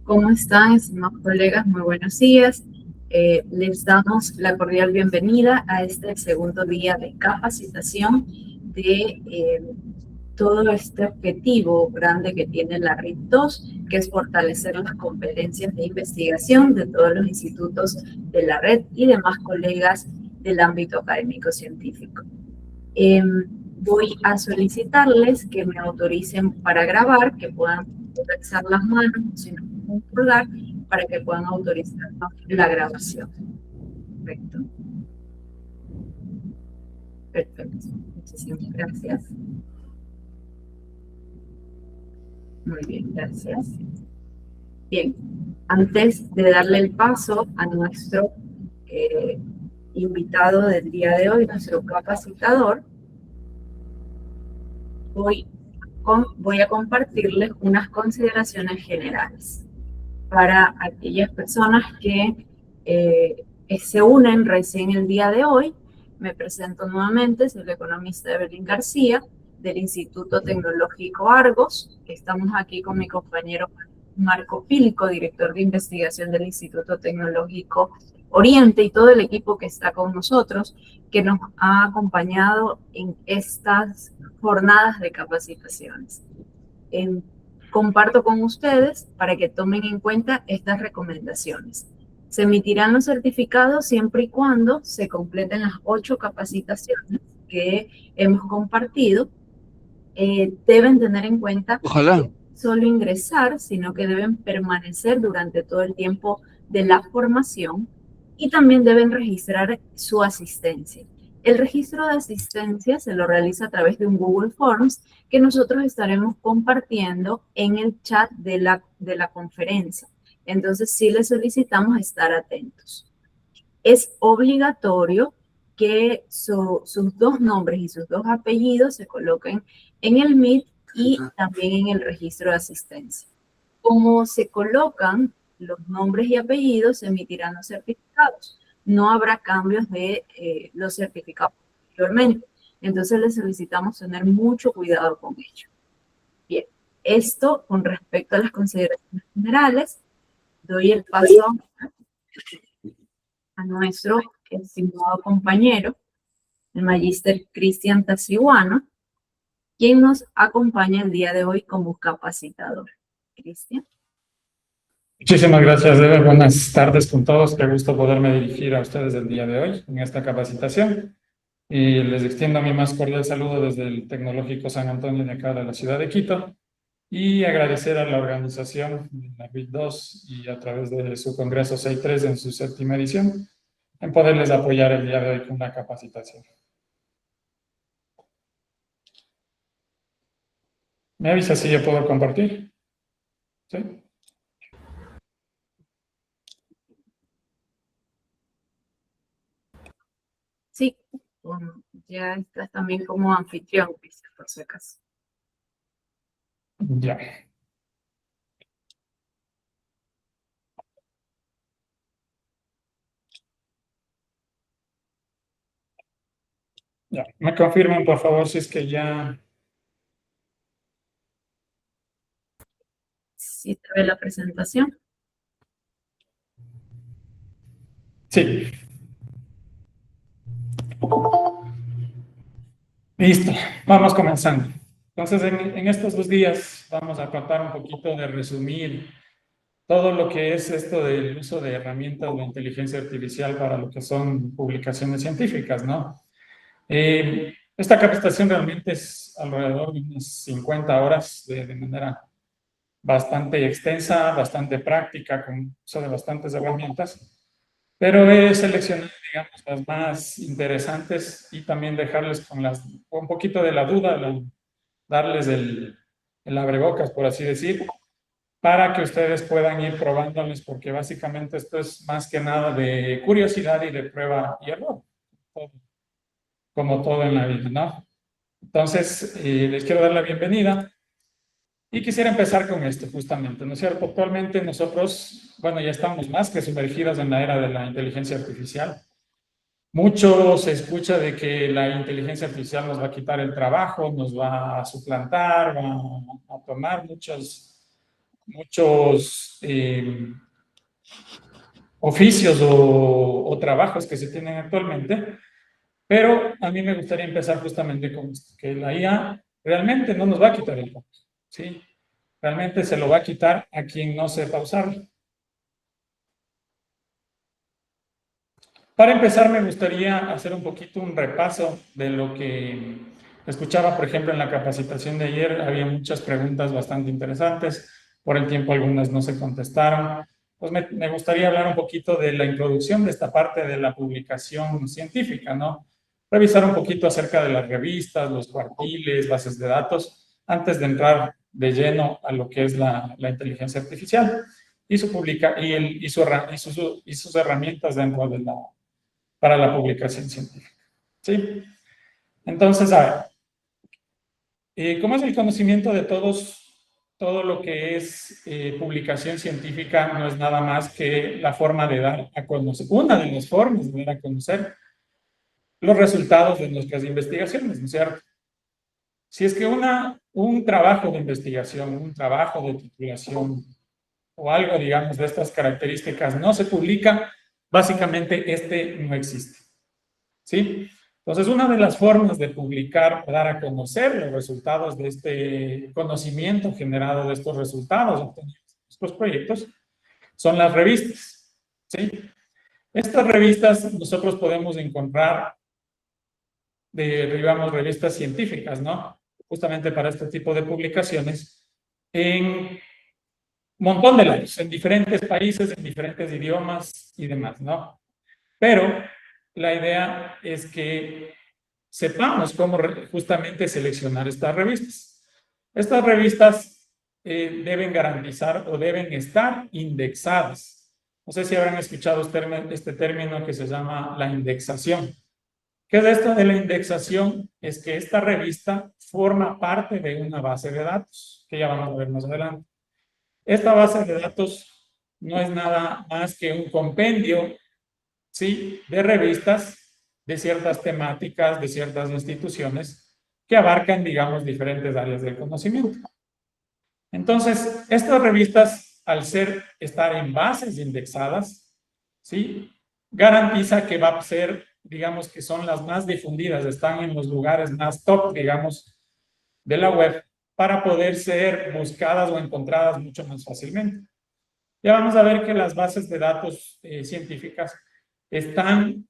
¿Cómo están, estimados colegas? Muy buenos días. Les damos la cordial bienvenida a este segundo día de capacitación de todo este objetivo grande que tiene la RIT 2, que es fortalecer las competencias de investigación de todos los institutos de la red y demás colegas del ámbito académico-científico. Voy a solicitarles que me autoricen para grabar, que puedan alzar las manos, si no un pulgar, para que puedan autorizar la grabación. Perfecto. Perfecto. Muchísimas gracias. Muy bien, gracias. Bien, antes de darle el paso a nuestro invitado del día de hoy, nuestro capacitador, voy a compartirles unas consideraciones generales para aquellas personas que se unen recién el día de hoy. Me presento nuevamente, soy la economista Evelyn García, del Instituto Tecnológico Argos. Estamos aquí con mi compañero Marco Pílico, director de investigación del Instituto Tecnológico Oriente, y todo el equipo que está con nosotros, que nos ha acompañado en estas jornadas de capacitaciones. Comparto con ustedes para que tomen en cuenta estas recomendaciones. Se emitirán los certificados siempre y cuando se completen las 8 capacitaciones que hemos compartido. Deben tener en cuenta Ojalá. que no solo ingresar, sino que deben permanecer durante todo el tiempo de la formación y también deben registrar su asistencia. El registro de asistencia se lo realiza a través de un Google Forms que nosotros estaremos compartiendo en el chat de la conferencia. Entonces, sí les solicitamos estar atentos. Es obligatorio que sus 2 nombres y sus 2 apellidos se coloquen en el Meet y también en el registro de asistencia. Como se colocan los nombres y apellidos, se emitirán los certificados. No habrá cambios de los certificados posteriormente. Entonces, les solicitamos tener mucho cuidado con ello. Bien, esto con respecto a las consideraciones generales. Doy el paso a nuestro estimado compañero, el magíster Cristian Tasiuano, quien nos acompaña el día de hoy como capacitador. Cristian. Muchísimas gracias, Eve. Buenas tardes con todos. Qué gusto poderme dirigir a ustedes el día de hoy en esta capacitación. Y les extiendo mi más cordial saludo desde el Tecnológico San Antonio de acá de la ciudad de Quito. Y agradecer a la organización, la RIT 2, y a través de su Congreso 63 en su 7ª edición, en poderles apoyar el día de hoy con la capacitación. ¿Me avisa si yo puedo compartir? ¿Sí? Sí, ya estás también como anfitrión, por si acaso. Ya. Ya. Me confirman, por favor, si es que ya... ¿Sí te ve la presentación? Sí. Listo, vamos comenzando. Entonces, en estos 2 días vamos a tratar un poquito de resumir todo lo que es esto del uso de herramientas de inteligencia artificial para lo que son publicaciones científicas, ¿no? Esta capacitación realmente es alrededor de unas 50 horas de manera bastante extensa, bastante práctica, con uso de bastantes herramientas, pero he seleccionado, digamos, las más interesantes y también dejarles con un poquito de la duda, darles el abrebocas, por así decir, para que ustedes puedan ir probándoles, porque básicamente esto es más que nada de curiosidad y de prueba y error, como todo en la vida, ¿no? Entonces, les quiero dar la bienvenida. Y quisiera empezar con esto justamente, ¿no es cierto? Actualmente nosotros, bueno, ya estamos más que sumergidos en la era de la inteligencia artificial. Mucho se escucha de que la inteligencia artificial nos va a quitar el trabajo, nos va a suplantar, va a tomar muchos oficios o trabajos que se tienen actualmente, pero a mí me gustaría empezar justamente con esto, que la IA realmente no nos va a quitar el trabajo, ¿sí? Realmente se lo va a quitar a quien no sepa usarlo. Para empezar, me gustaría hacer un poquito un repaso de lo que escuchaba, por ejemplo, en la capacitación de ayer. Había muchas preguntas bastante interesantes. Por el tiempo, algunas no se contestaron. Pues me gustaría hablar un poquito de la introducción de esta parte de la publicación científica, ¿no? Revisar un poquito acerca de las revistas, los cuartiles, bases de datos, antes de entrar de lleno a lo que es la inteligencia artificial y sus herramientas dentro de para la publicación científica. ¿Sí? Entonces, a ver, ¿cómo es el conocimiento de todos? Todo lo que es publicación científica no es nada más que la forma de dar a conocer, una de las formas de dar a conocer los resultados de nuestras investigaciones, ¿no es cierto? Si es que un trabajo de investigación, un trabajo de titulación o algo, digamos, de estas características no se publica, básicamente este no existe. ¿Sí? Entonces, una de las formas de publicar, dar a conocer los resultados de este conocimiento generado de estos resultados obtenidos en estos proyectos, son las revistas. ¿Sí? Estas revistas nosotros podemos encontrar, digamos, revistas científicas, ¿no? Justamente para este tipo de publicaciones, en un montón de lados, en diferentes países, en diferentes idiomas y demás, ¿no? Pero la idea es que sepamos cómo justamente seleccionar estas revistas. Estas revistas deben garantizar o deben estar indexadas. No sé si habrán escuchado este término que se llama la indexación. ¿Qué es esto de la indexación? Es que esta revista forma parte de una base de datos, que ya vamos a ver más adelante. Esta base de datos no es nada más que un compendio, ¿sí?, de revistas de ciertas temáticas, de ciertas instituciones que abarcan, digamos, diferentes áreas del conocimiento. Entonces, estas revistas, al estar en bases indexadas, ¿sí?, garantiza que va a ser, digamos, que son las más difundidas, están en los lugares más top, digamos, de la web, para poder ser buscadas o encontradas mucho más fácilmente. Ya vamos a ver que las bases de datos científicas existen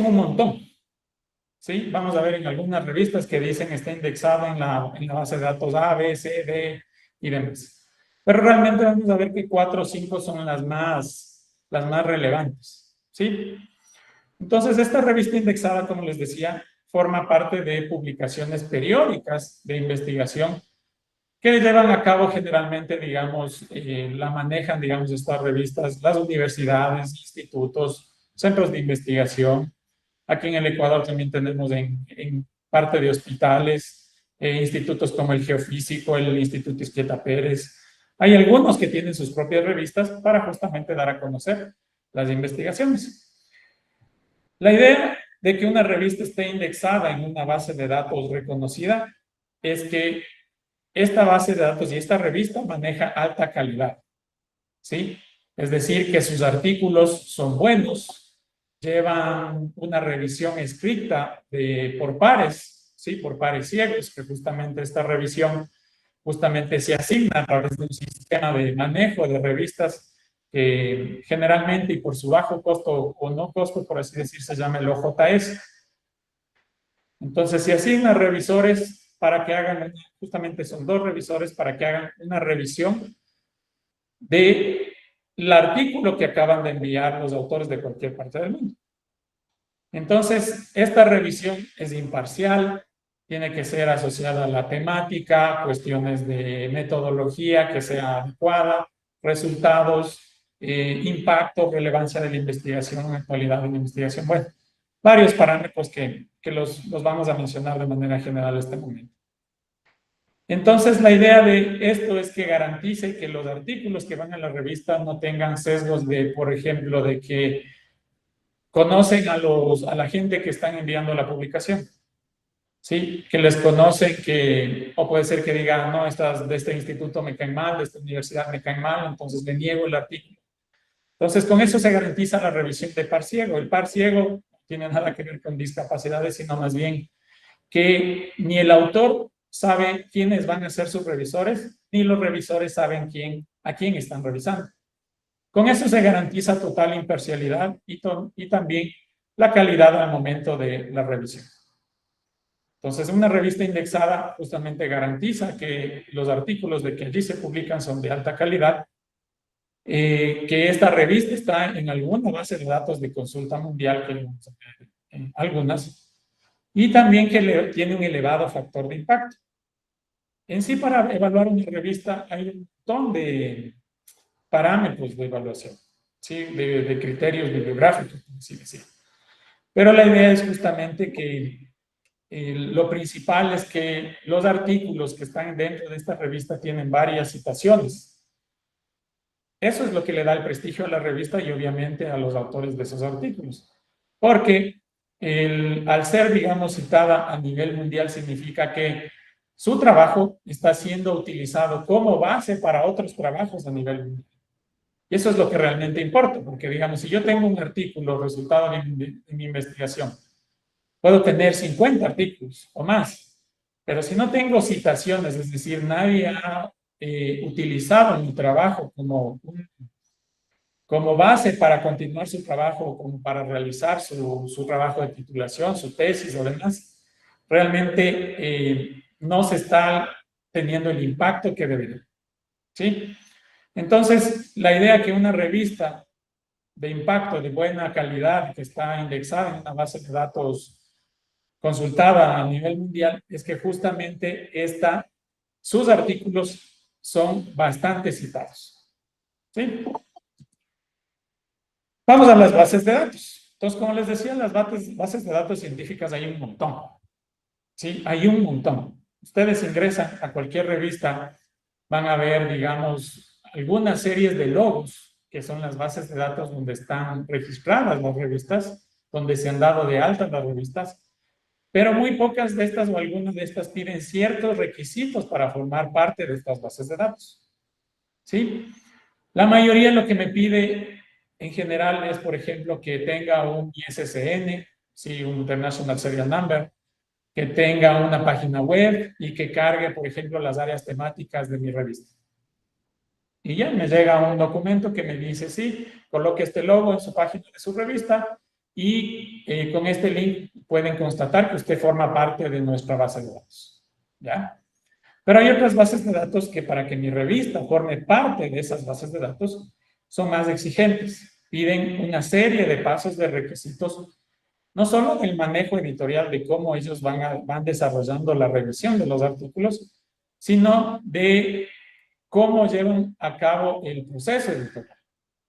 un montón. ¿Sí? Vamos a ver en algunas revistas que dicen está indexada en la base de datos A, B, C, D y demás. Pero realmente vamos a ver que 4 o 5 son las más relevantes. ¿Sí? Entonces, esta revista indexada, como les decía, forma parte de publicaciones periódicas de investigación que llevan a cabo generalmente, digamos, la manejan, digamos, estas revistas, las universidades, institutos, centros de investigación. Aquí en el Ecuador también tenemos en parte de hospitales, institutos como el Geofísico, el Instituto Izquieta Pérez. Hay algunos que tienen sus propias revistas para justamente dar a conocer las investigaciones. La idea de que una revista esté indexada en una base de datos reconocida es que esta base de datos y esta revista maneja alta calidad, ¿sí? Es decir, que sus artículos son buenos, llevan una revisión escrita por pares, ¿sí? Por pares ciegos, que justamente esta revisión justamente se asigna a través de un sistema de manejo de revistas que generalmente y por su bajo costo o no costo, por así decir, se llama el OJS. Entonces, se asigna revisores para que hagan, justamente son 2 revisores para que hagan una revisión del artículo que acaban de enviar los autores de cualquier parte del mundo. Entonces, esta revisión es imparcial, tiene que ser asociada a la temática, cuestiones de metodología que sea adecuada, resultados, impacto, relevancia de la investigación, actualidad de la investigación. Bueno, varios parámetros que los vamos a mencionar de manera general en este momento. Entonces, la idea de esto es que garantice que los artículos que van a la revista no tengan sesgos de, por ejemplo, de que conocen a la gente que están enviando la publicación. ¿sí? Que les conocen, o puede ser que digan, no, estas de este instituto me caen mal, de esta universidad me caen mal, entonces le niego el artículo. Entonces, con eso se garantiza la revisión de par ciego. El par ciego no tiene nada que ver con discapacidades, sino más bien que ni el autor sabe quiénes van a ser sus revisores, ni los revisores saben a quién están revisando. Con eso se garantiza total imparcialidad y también la calidad al momento de la revisión. Entonces, una revista indexada justamente garantiza que los artículos de que allí se publican son de alta calidad, que esta revista está en alguna base de datos de consulta mundial, que vamos a ver en algunas, y también que tiene un elevado factor de impacto. En sí, para evaluar una revista hay un montón de parámetros de evaluación, ¿sí? de criterios bibliográficos, como así decía. Pero la idea es justamente que lo principal es que los artículos que están dentro de esta revista tienen varias citaciones. Eso es lo que le da el prestigio a la revista y obviamente a los autores de esos artículos. Porque al ser, digamos, citada a nivel mundial significa que su trabajo está siendo utilizado como base para otros trabajos a nivel mundial. Y eso es lo que realmente importa, porque digamos, si yo tengo un artículo resultado de mi investigación, puedo tener 50 artículos o más, pero si no tengo citaciones, es decir, nadie ha utilizado mi trabajo como base para continuar su trabajo, como para realizar su trabajo de titulación, su tesis o demás, realmente no se está teniendo el impacto que debería. ¿Sí? Entonces, la idea que una revista de impacto de buena calidad que está indexada en una base de datos consultada a nivel mundial es que justamente sus artículos son bastante citados. ¿Sí? Vamos a las bases de datos. Entonces, como les decía, las bases de datos científicas hay un montón. ¿Sí? Hay un montón. Ustedes ingresan a cualquier revista, van a ver, digamos, algunas series de logos, que son las bases de datos donde están registradas las revistas, donde se han dado de alta las revistas, pero muy pocas de estas o algunas de estas piden ciertos requisitos para formar parte de estas bases de datos. ¿Sí? La mayoría lo que me pide en general es, por ejemplo, que tenga un ISSN, ¿sí? Un International Serial Number, que tenga una página web y que cargue, por ejemplo, las áreas temáticas de mi revista. Y ya me llega un documento que me dice, sí, coloque este logo en su página de su revista y con este link pueden constatar que usted forma parte de nuestra base de datos. ¿Ya? Pero hay otras bases de datos que para que mi revista forme parte de esas bases de datos son más exigentes. Piden una serie de pasos de requisitos, no solo del manejo editorial de cómo ellos van desarrollando la revisión de los artículos, sino de cómo llevan a cabo el proceso editorial.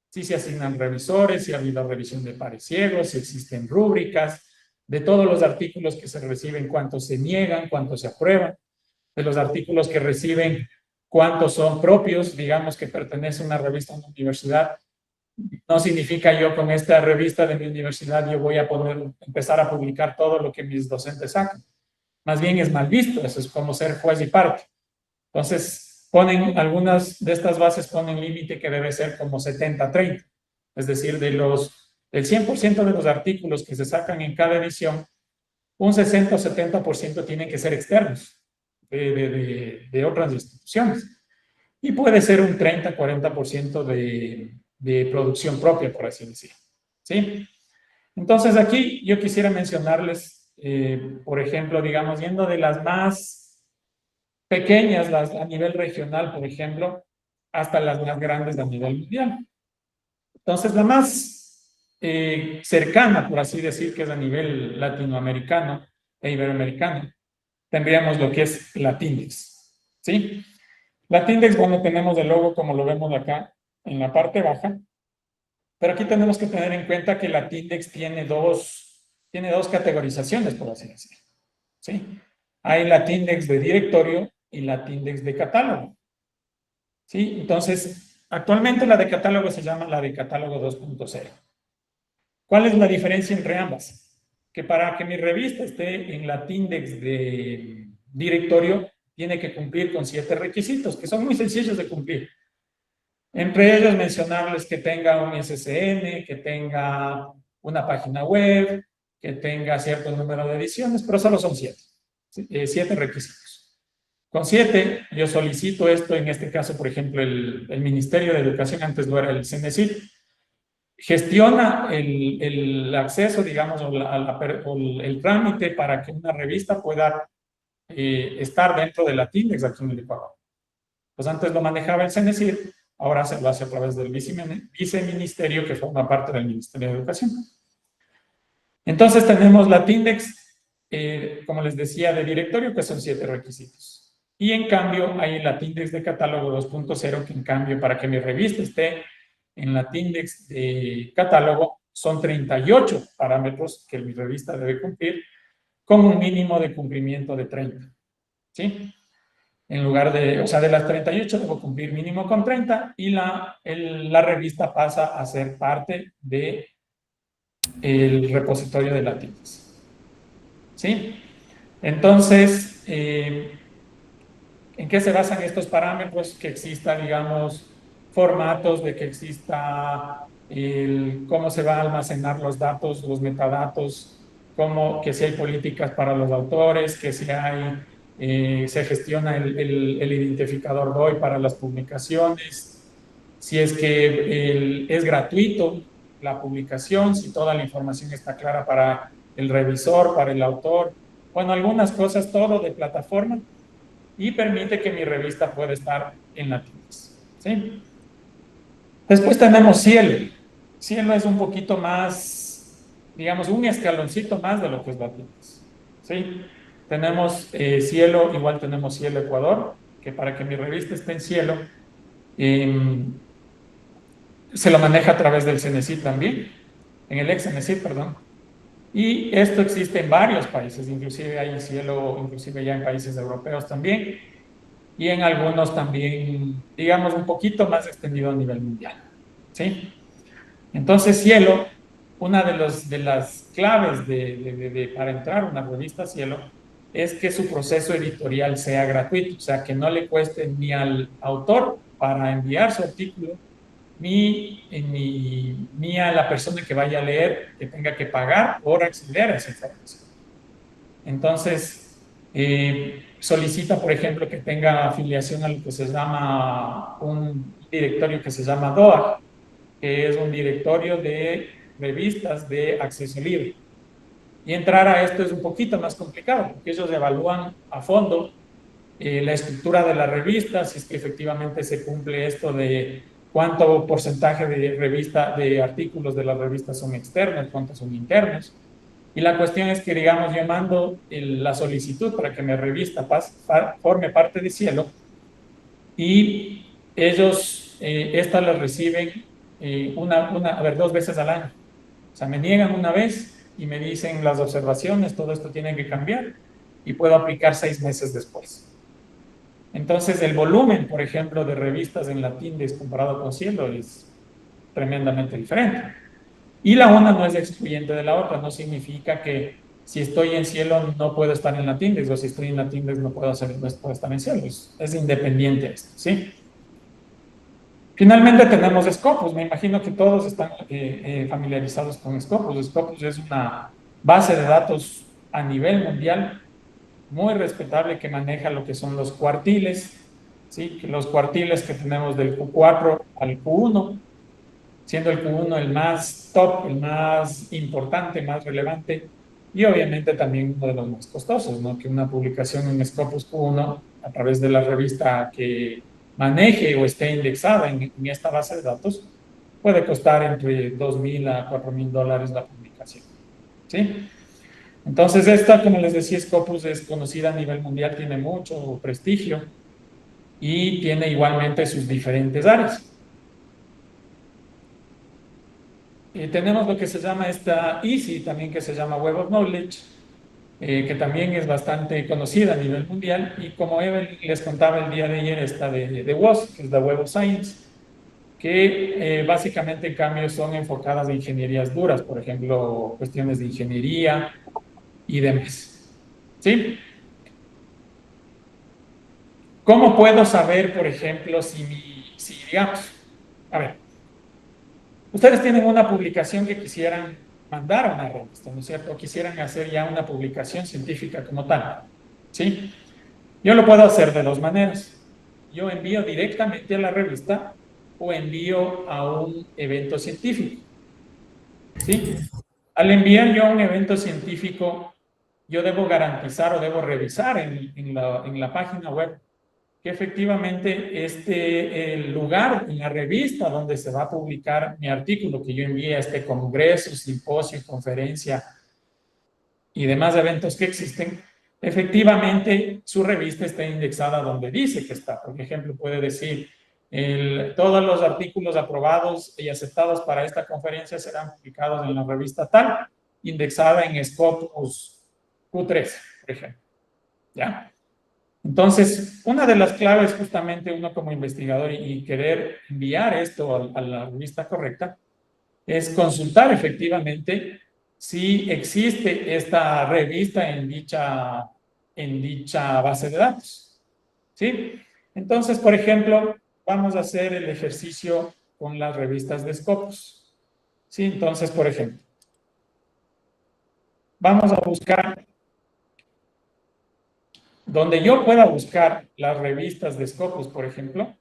Si se asignan revisores, si ha habido revisión de pares ciegos, si existen rúbricas, de todos los artículos que se reciben, cuántos se niegan, cuántos se aprueban, de los artículos que reciben, cuántos son propios, digamos que pertenece a una revista a una universidad. No significa yo con esta revista de mi universidad yo voy a poder empezar a publicar todo lo que mis docentes sacan. Más bien es mal visto, eso es como ser juez y parte. Entonces, algunas de estas bases ponen límite que debe ser como 70-30. Es decir, del 100% de los artículos que se sacan en cada edición, un 60 o 70% tienen que ser externos de otras instituciones. Y puede ser un 30-40% de producción propia, por así decir. ¿Sí? Entonces, aquí yo quisiera mencionarles, por ejemplo, digamos, yendo de las más pequeñas a nivel regional, por ejemplo, hasta las más grandes a nivel mundial. Entonces, la más cercana, por así decir, que es a nivel latinoamericano e iberoamericano, tendríamos lo que es Latindex. ¿Sí? Latindex, bueno, tenemos el logo como lo vemos acá en la parte baja, pero aquí tenemos que tener en cuenta que Latindex tiene dos categorizaciones, por así decir. ¿Sí? Hay Latindex de directorio y Latindex de catálogo. ¿Sí? Entonces, actualmente la de catálogo se llama la de catálogo 2.0. ¿Cuál es la diferencia entre ambas? que para que mi revista esté en la Tindex de directorio, tiene que cumplir con 7 requisitos, que son muy sencillos de cumplir. Entre ellos mencionarles que tenga un SSN, que tenga una página web, que tenga cierto número de ediciones, pero solo son 7. 7 requisitos. Con 7 yo solicito esto, en este caso, por ejemplo, el Ministerio de Educación, antes lo era el CENESID, gestiona el acceso, digamos, o el trámite para que una revista pueda estar dentro de la Tindex aquí en el Ecuador. Pues antes lo manejaba el CENESID, ahora se lo hace a través del viceministerio que forma parte del Ministerio de Educación. Entonces tenemos la Tindex, como les decía, de directorio, que son 7 requisitos. Y en cambio hay la Tindex de catálogo 2.0, que en cambio para que mi revista esté en la Tindex de catálogo son 38 parámetros que mi revista debe cumplir, con un mínimo de cumplimiento de 30. ¿Sí? En lugar de, o sea, de las 38 debo cumplir mínimo con 30 y la revista pasa a ser parte del repositorio de la Tindex. ¿Sí? Entonces, ¿en qué se basan estos parámetros? Que exista, digamos, formatos, de que exista cómo se va a almacenar los datos, los metadatos, que si hay políticas para los autores, que si hay, se gestiona el identificador DOI para las publicaciones, si es que es gratuito la publicación, si toda la información está clara para el revisor, para el autor, bueno, algunas cosas, todo de plataforma, y permite que mi revista pueda estar en la Tindex. ¿Sí? Después tenemos Cielo. Cielo es un poquito más, digamos, un escaloncito más de lo que es la Tindex. ¿Sí? Tenemos Cielo, igual tenemos Cielo Ecuador, que para que mi revista esté en Cielo, se lo maneja a través del CENESID también, en el ex CENESID, perdón. Y esto existe en varios países, inclusive hay Cielo, inclusive ya en países europeos también, y en algunos también, digamos, un poquito más extendido a nivel mundial. ¿Sí? Entonces, Cielo, una de las claves para entrar a una revista Cielo es que su proceso editorial sea gratuito, o sea, que no le cueste ni al autor para enviar su artículo, ni a la persona que vaya a leer que tenga que pagar por acceder a esa información. Entonces, solicita, por ejemplo, que tenga afiliación a lo que se llama un directorio que se llama DOA, que es un directorio de revistas de acceso libre. Y entrar a esto es un poquito más complicado, porque ellos evalúan a fondo la estructura de la revista, si es que efectivamente se cumple esto de cuánto porcentaje de artículos de la revista son externos, cuántos son internos. Y la cuestión es que, digamos, yo mando la solicitud para que mi revista forme parte de Cielo, y ellos, estas las reciben 2 veces al año. O sea, me niegan una vez y me dicen las observaciones, todo esto tiene que cambiar, y puedo aplicar 6 meses después. Entonces, el volumen, por ejemplo, de revistas en la Tindex comparado con Cielo es tremendamente diferente. Y la una no es excluyente de la otra, no significa que si estoy en Cielo no puedo estar en la Tindex, o si estoy en la Tindex no puedo estar en Cielo. Es independiente esto, ¿sí? Finalmente tenemos Scopus. Me imagino que todos están familiarizados con Scopus. Scopus es una base de datos a nivel mundial muy respetable que maneja lo que son los cuartiles, ¿sí? Los cuartiles que tenemos del Q4 al Q1, siendo el Q1 el más top, el más importante, más relevante, y obviamente también uno de los más costosos, ¿no? Que una publicación en Scopus Q1 a través de la revista que maneje o esté indexada en esta base de datos puede costar entre $2,000 a $4,000 la publicación. ¿Sí? Entonces esta, como les decía, Scopus es conocida a nivel mundial, tiene mucho prestigio y tiene igualmente sus diferentes áreas. Tenemos lo que se llama esta EASY, también que se llama Web of Knowledge, que también es bastante conocida a nivel mundial, y como les contaba el día de ayer, esta de WOS, que es la Web of Science, que básicamente en cambio son enfocadas a ingenierías duras, por ejemplo, cuestiones de ingeniería y demás. ¿Sí? ¿Cómo puedo saber, por ejemplo, si digamos, a ver, ustedes tienen una publicación que quisieran mandar a una revista, ¿no es cierto? O quisieran hacer ya una publicación científica como tal, ¿sí? Yo lo puedo hacer de dos maneras. Yo envío directamente a la revista o envío a un evento científico, ¿sí? Al enviar yo a un evento científico, yo debo garantizar o debo revisar en la página web que efectivamente el lugar en la revista donde se va a publicar mi artículo que yo envié a este congreso, simposio, conferencia y demás eventos que existen, efectivamente su revista está indexada donde dice que está. Por ejemplo, puede decir, todos los artículos aprobados y aceptados para esta conferencia serán publicados en la revista tal, indexada en Scopus Q3, por ejemplo. ¿Ya? Entonces, una de las claves justamente uno como investigador y querer enviar esto a la revista correcta es consultar efectivamente si existe esta revista en dicha base de datos. ¿Sí? Entonces, por ejemplo, vamos a hacer el ejercicio con las revistas de Scopus. ¿Sí? Entonces, por ejemplo, vamos a buscar donde yo pueda buscar las revistas de Scopus, por ejemplo,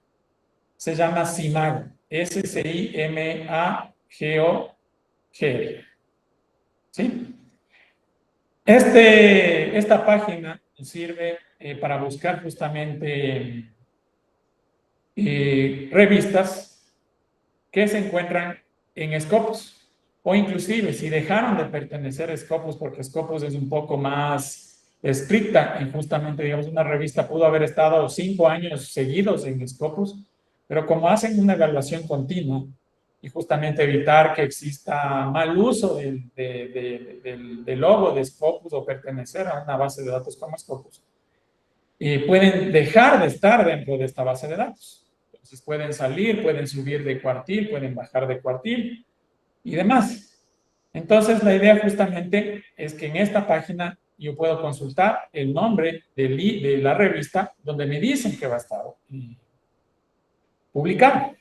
se llama SIMAGO, SIMAGOG. ¿Sí? Esta página sirve para buscar justamente revistas que se encuentran en Scopus, o inclusive si dejaron de pertenecer a Scopus, porque Scopus es un poco más estricta en justamente, digamos, una revista pudo haber estado 5 años seguidos en Scopus, pero como hacen una evaluación continua y justamente evitar que exista mal uso del logo de Scopus o pertenecer a una base de datos como Scopus, pueden dejar de estar dentro de esta base de datos. Entonces pueden salir, pueden subir de cuartil, pueden bajar de cuartil y demás. Entonces la idea justamente es que en esta página yo puedo consultar el nombre de la revista donde me dicen que va a estar publicado.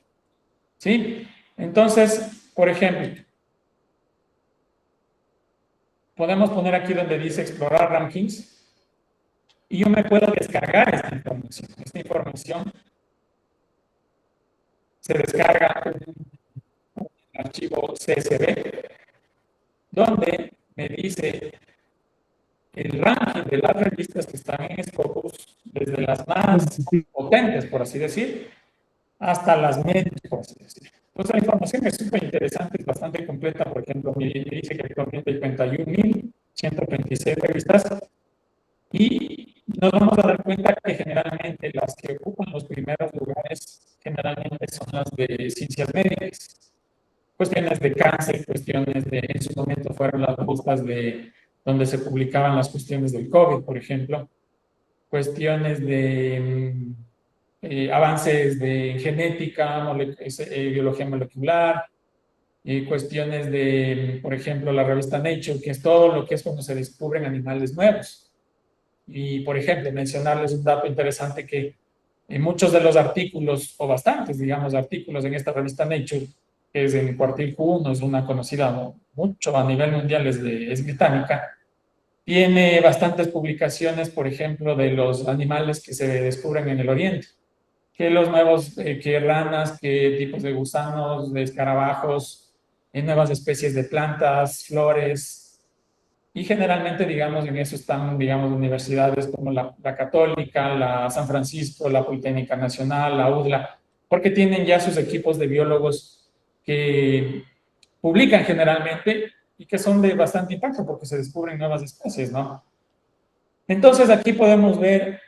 ¿Sí? Entonces, por ejemplo, podemos poner aquí donde dice explorar rankings y yo me puedo descargar esta información. Esta información se descarga un archivo CSV donde me dice el ranking de las revistas que están en Scopus, desde las más potentes, por así decir, hasta las medias, por así decir. Entonces la información es súper interesante, es bastante completa. Por ejemplo, me dice que actualmente hay 41.126 revistas y nos vamos a dar cuenta que generalmente las que ocupan los primeros lugares generalmente son las de ciencias médicas, cuestiones de cáncer, cuestiones en su momento fueron las revistas donde se publicaban las cuestiones del COVID, por ejemplo, cuestiones de avances de genética, biología molecular, cuestiones de, por ejemplo, la revista Nature, que es todo lo que es cuando se descubren animales nuevos. Y, por ejemplo, mencionarles un dato interesante que en muchos de los artículos, o bastantes, digamos, artículos en esta revista Nature, que es en Cuartil Q1, es una conocida, ¿no?, mucho a nivel mundial, es británica, tiene bastantes publicaciones, por ejemplo, de los animales que se descubren en el Oriente, que los nuevos, que ranas, que tipos de gusanos, de escarabajos, nuevas especies de plantas, flores, y generalmente, digamos, en eso están, digamos, universidades como la Católica, la San Francisco, la Politécnica Nacional, la UDLA, porque tienen ya sus equipos de biólogos que publican generalmente y que son de bastante impacto porque se descubren nuevas especies, ¿no? Entonces aquí podemos ver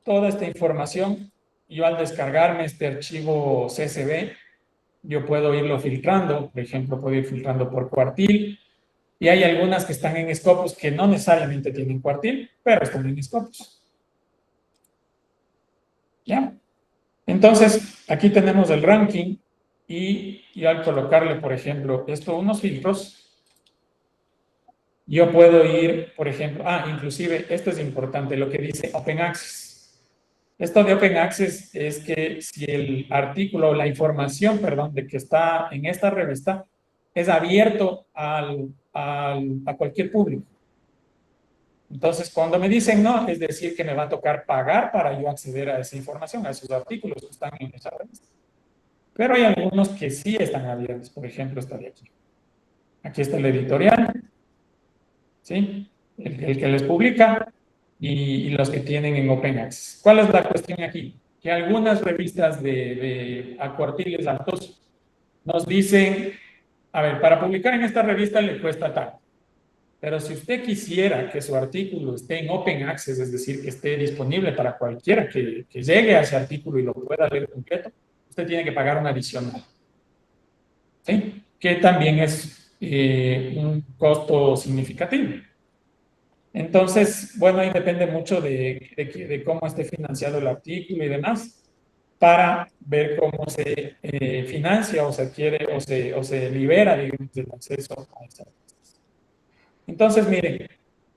toda esta información. Yo al descargarme este archivo CSV, yo puedo irlo filtrando. Por ejemplo, puedo ir filtrando por cuartil. Y hay algunas que están en Scopus que no necesariamente tienen cuartil, pero están en Scopus. ¿Ya? Entonces, aquí tenemos el ranking y al colocarle, por ejemplo, unos filtros, yo puedo ir, por ejemplo, inclusive, esto es importante, lo que dice Open Access. Esto de Open Access es que si el artículo o la información, perdón, de que está en esta revista es abierto a cualquier público. Entonces, cuando me dicen no, es decir que me va a tocar pagar para yo acceder a esa información, a esos artículos que están en esa revista. Pero hay algunos que sí están abiertos. Por ejemplo, está de aquí. Aquí está el editorial, ¿sí? El que les publica y los que tienen en Open Access. ¿Cuál es la cuestión aquí? Que algunas revistas a cuartiles altos nos dicen, a ver, para publicar en esta revista le cuesta tal. Pero si usted quisiera que su artículo esté en Open Access, es decir, que esté disponible para cualquiera que llegue a ese artículo y lo pueda leer completo, usted tiene que pagar un adicional, ¿sí? Que también es un costo significativo. Entonces, bueno, ahí depende mucho de cómo esté financiado el artículo y demás, para ver cómo se financia o se adquiere o se libera, digamos, del acceso a esa. Entonces, miren,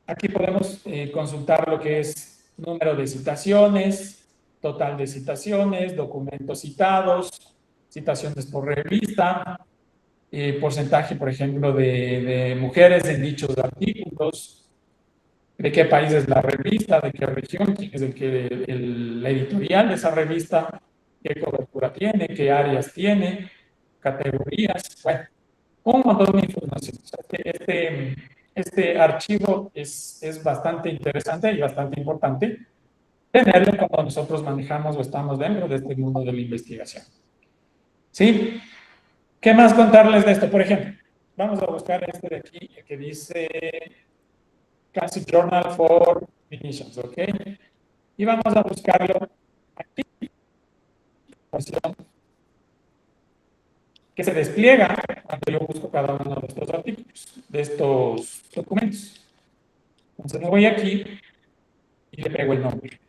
aquí podemos consultar lo que es número de citaciones, total de citaciones, documentos citados, citaciones por revista, porcentaje, por ejemplo, de mujeres en dichos artículos, de qué país es la revista, de qué región, quién es la editorial de esa revista, qué cobertura tiene, qué áreas tiene, categorías, bueno, un montón de información. O sea, este archivo es bastante interesante y bastante importante tenerlo cuando nosotros manejamos o estamos dentro de este mundo de la investigación. ¿Sí? ¿Qué más contarles de esto? Por ejemplo, vamos a buscar este de aquí que dice Classic Journal for Clinicians, ¿ok? Y vamos a buscarlo aquí, que se despliega cuando yo busco cada uno de estos artículos, de estos documentos. Entonces me voy aquí y le pego el nombre.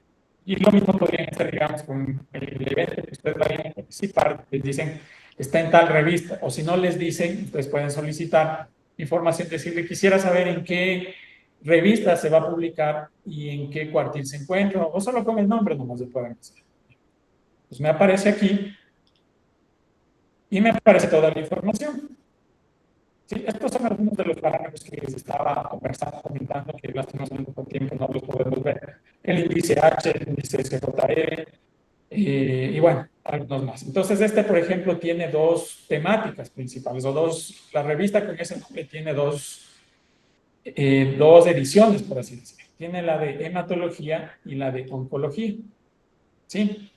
Y lo mismo podrían hacer, digamos, con el evento que ustedes vayan a participar. Les dicen, está en tal revista, o si no les dicen, ustedes pueden solicitar información, decirle, quisiera saber en qué revista se va a publicar y en qué cuartil se encuentra, o solo con el nombre nomás se pueden hacer. Pues me aparece aquí y me aparece toda la información. Sí, estos son algunos de los parámetros que les estaba conversando, comentando, que lastimosamente por tiempo no los podemos ver. El índice H, el índice SJR, y bueno, algunos más. Entonces, por ejemplo, tiene dos temáticas principales, la revista con ese nombre tiene dos ediciones, por así decirlo. Tiene la de hematología y la de oncología, ¿sí?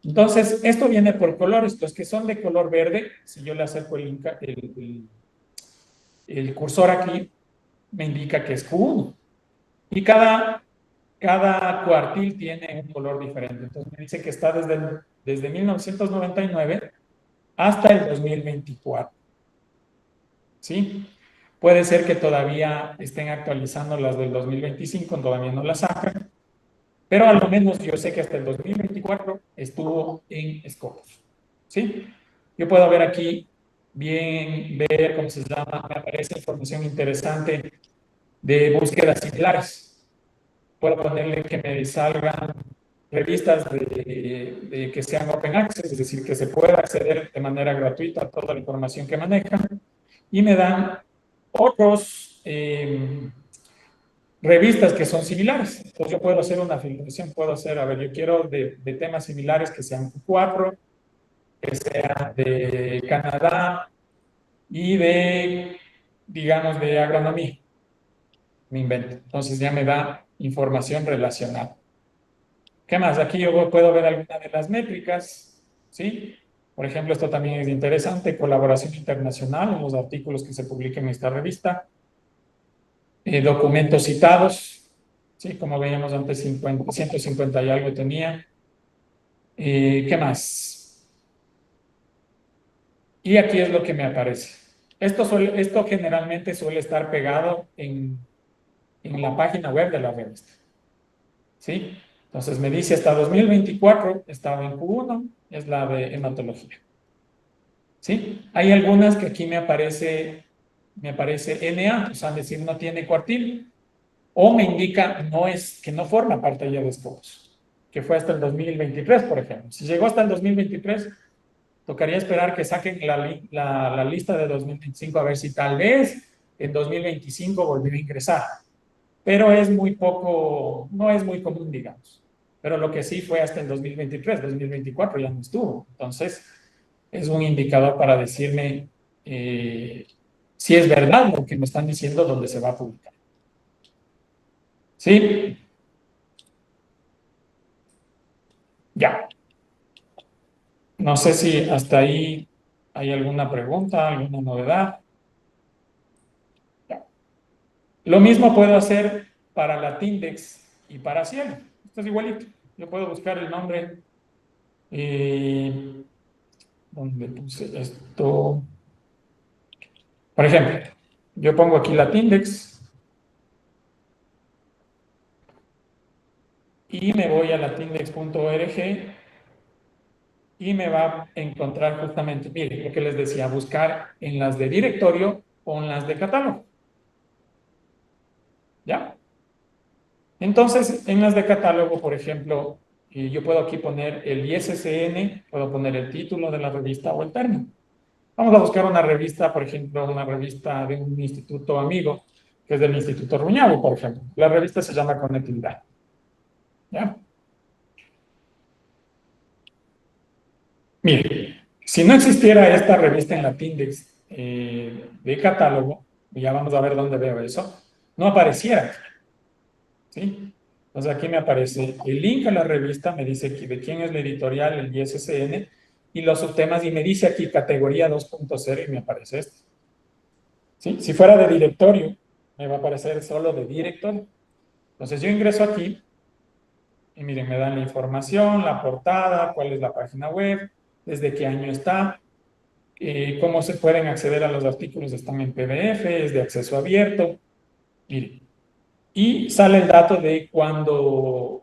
Entonces, esto viene por colores, los que son de color verde, si yo le acerco el cursor aquí, me indica que es Q1. Y cada cuartil tiene un color diferente. Entonces me dice que está desde 1999 hasta el 2024. ¿Sí? Puede ser que todavía estén actualizando las del 2025, todavía no las sacan, pero al menos yo sé que hasta el 2024 estuvo en Scopus. ¿Sí? Yo puedo ver aquí, ver cómo se llama, me aparece información interesante de búsquedas similares. Puedo ponerle que me salgan revistas que sean open access, es decir, que se pueda acceder de manera gratuita a toda la información que manejan, y me dan otros revistas que son similares. Entonces yo puedo hacer una filtración, puedo hacer, a ver, yo quiero de temas similares que sean Q4, que sean de Canadá y digamos, de agronomía. Me invento. Entonces ya me da información relacionada. ¿Qué más? Aquí yo puedo ver algunas de las métricas, ¿sí? Por ejemplo, esto también es interesante, colaboración internacional en los artículos que se publiquen en esta revista, documentos citados, ¿sí? Como veíamos antes, 150 y algo tenía. ¿Qué más? Y aquí es lo que me aparece. Esto generalmente suele estar pegado en la página web de la revista, ¿sí? Entonces me dice hasta 2024 estaba en Q1, es la de hematología. ¿Sí? Hay algunas que aquí me aparece NA, o sea, es decir, no tiene cuartil, o me indica que no forma parte ya de escopos, que fue hasta el 2023, por ejemplo. Si llegó hasta el 2023, tocaría esperar que saquen la lista de 2025 a ver si tal vez en 2025 volvió a ingresar. Pero es muy poco, no es muy común, digamos. Pero lo que sí fue hasta el 2023, 2024 ya no estuvo. Entonces, es un indicador para decirme si es verdad lo que me están diciendo dónde se va a publicar. ¿Sí? Ya. No sé si hasta ahí hay alguna pregunta, alguna novedad. Ya. Lo mismo puedo hacer para la Tindex y para Cielo. Esto es igualito. Yo puedo buscar el nombre. ¿Dónde puse esto? Por ejemplo, yo pongo aquí la Tindex y me voy a latindex.org y me va a encontrar justamente, mire, lo que les decía, buscar en las de directorio o en las de catálogo. ¿Ya? Entonces, en las de catálogo, por ejemplo, yo puedo aquí poner el ISSN, puedo poner el título de la revista o el término. Vamos a buscar una revista, por ejemplo, una revista de un instituto amigo, que es del Instituto Ruñavi, por ejemplo. La revista se llama Conectividad. ¿Ya? Mire, si no existiera esta revista en la Tindex de catálogo, ya vamos a ver dónde veo eso, no apareciera, ¿sí? Entonces aquí me aparece el link a la revista, me dice aquí de quién es la editorial, el ISSN, y los subtemas, y me dice aquí categoría 2.0 y me aparece esto. ¿Sí? Si fuera de directorio, me va a aparecer solo de directorio. Entonces yo ingreso aquí y miren, me dan la información, la portada, cuál es la página web, desde qué año está, cómo se pueden acceder a los artículos, están en PDF, es de acceso abierto. Miren, y sale el dato de cuando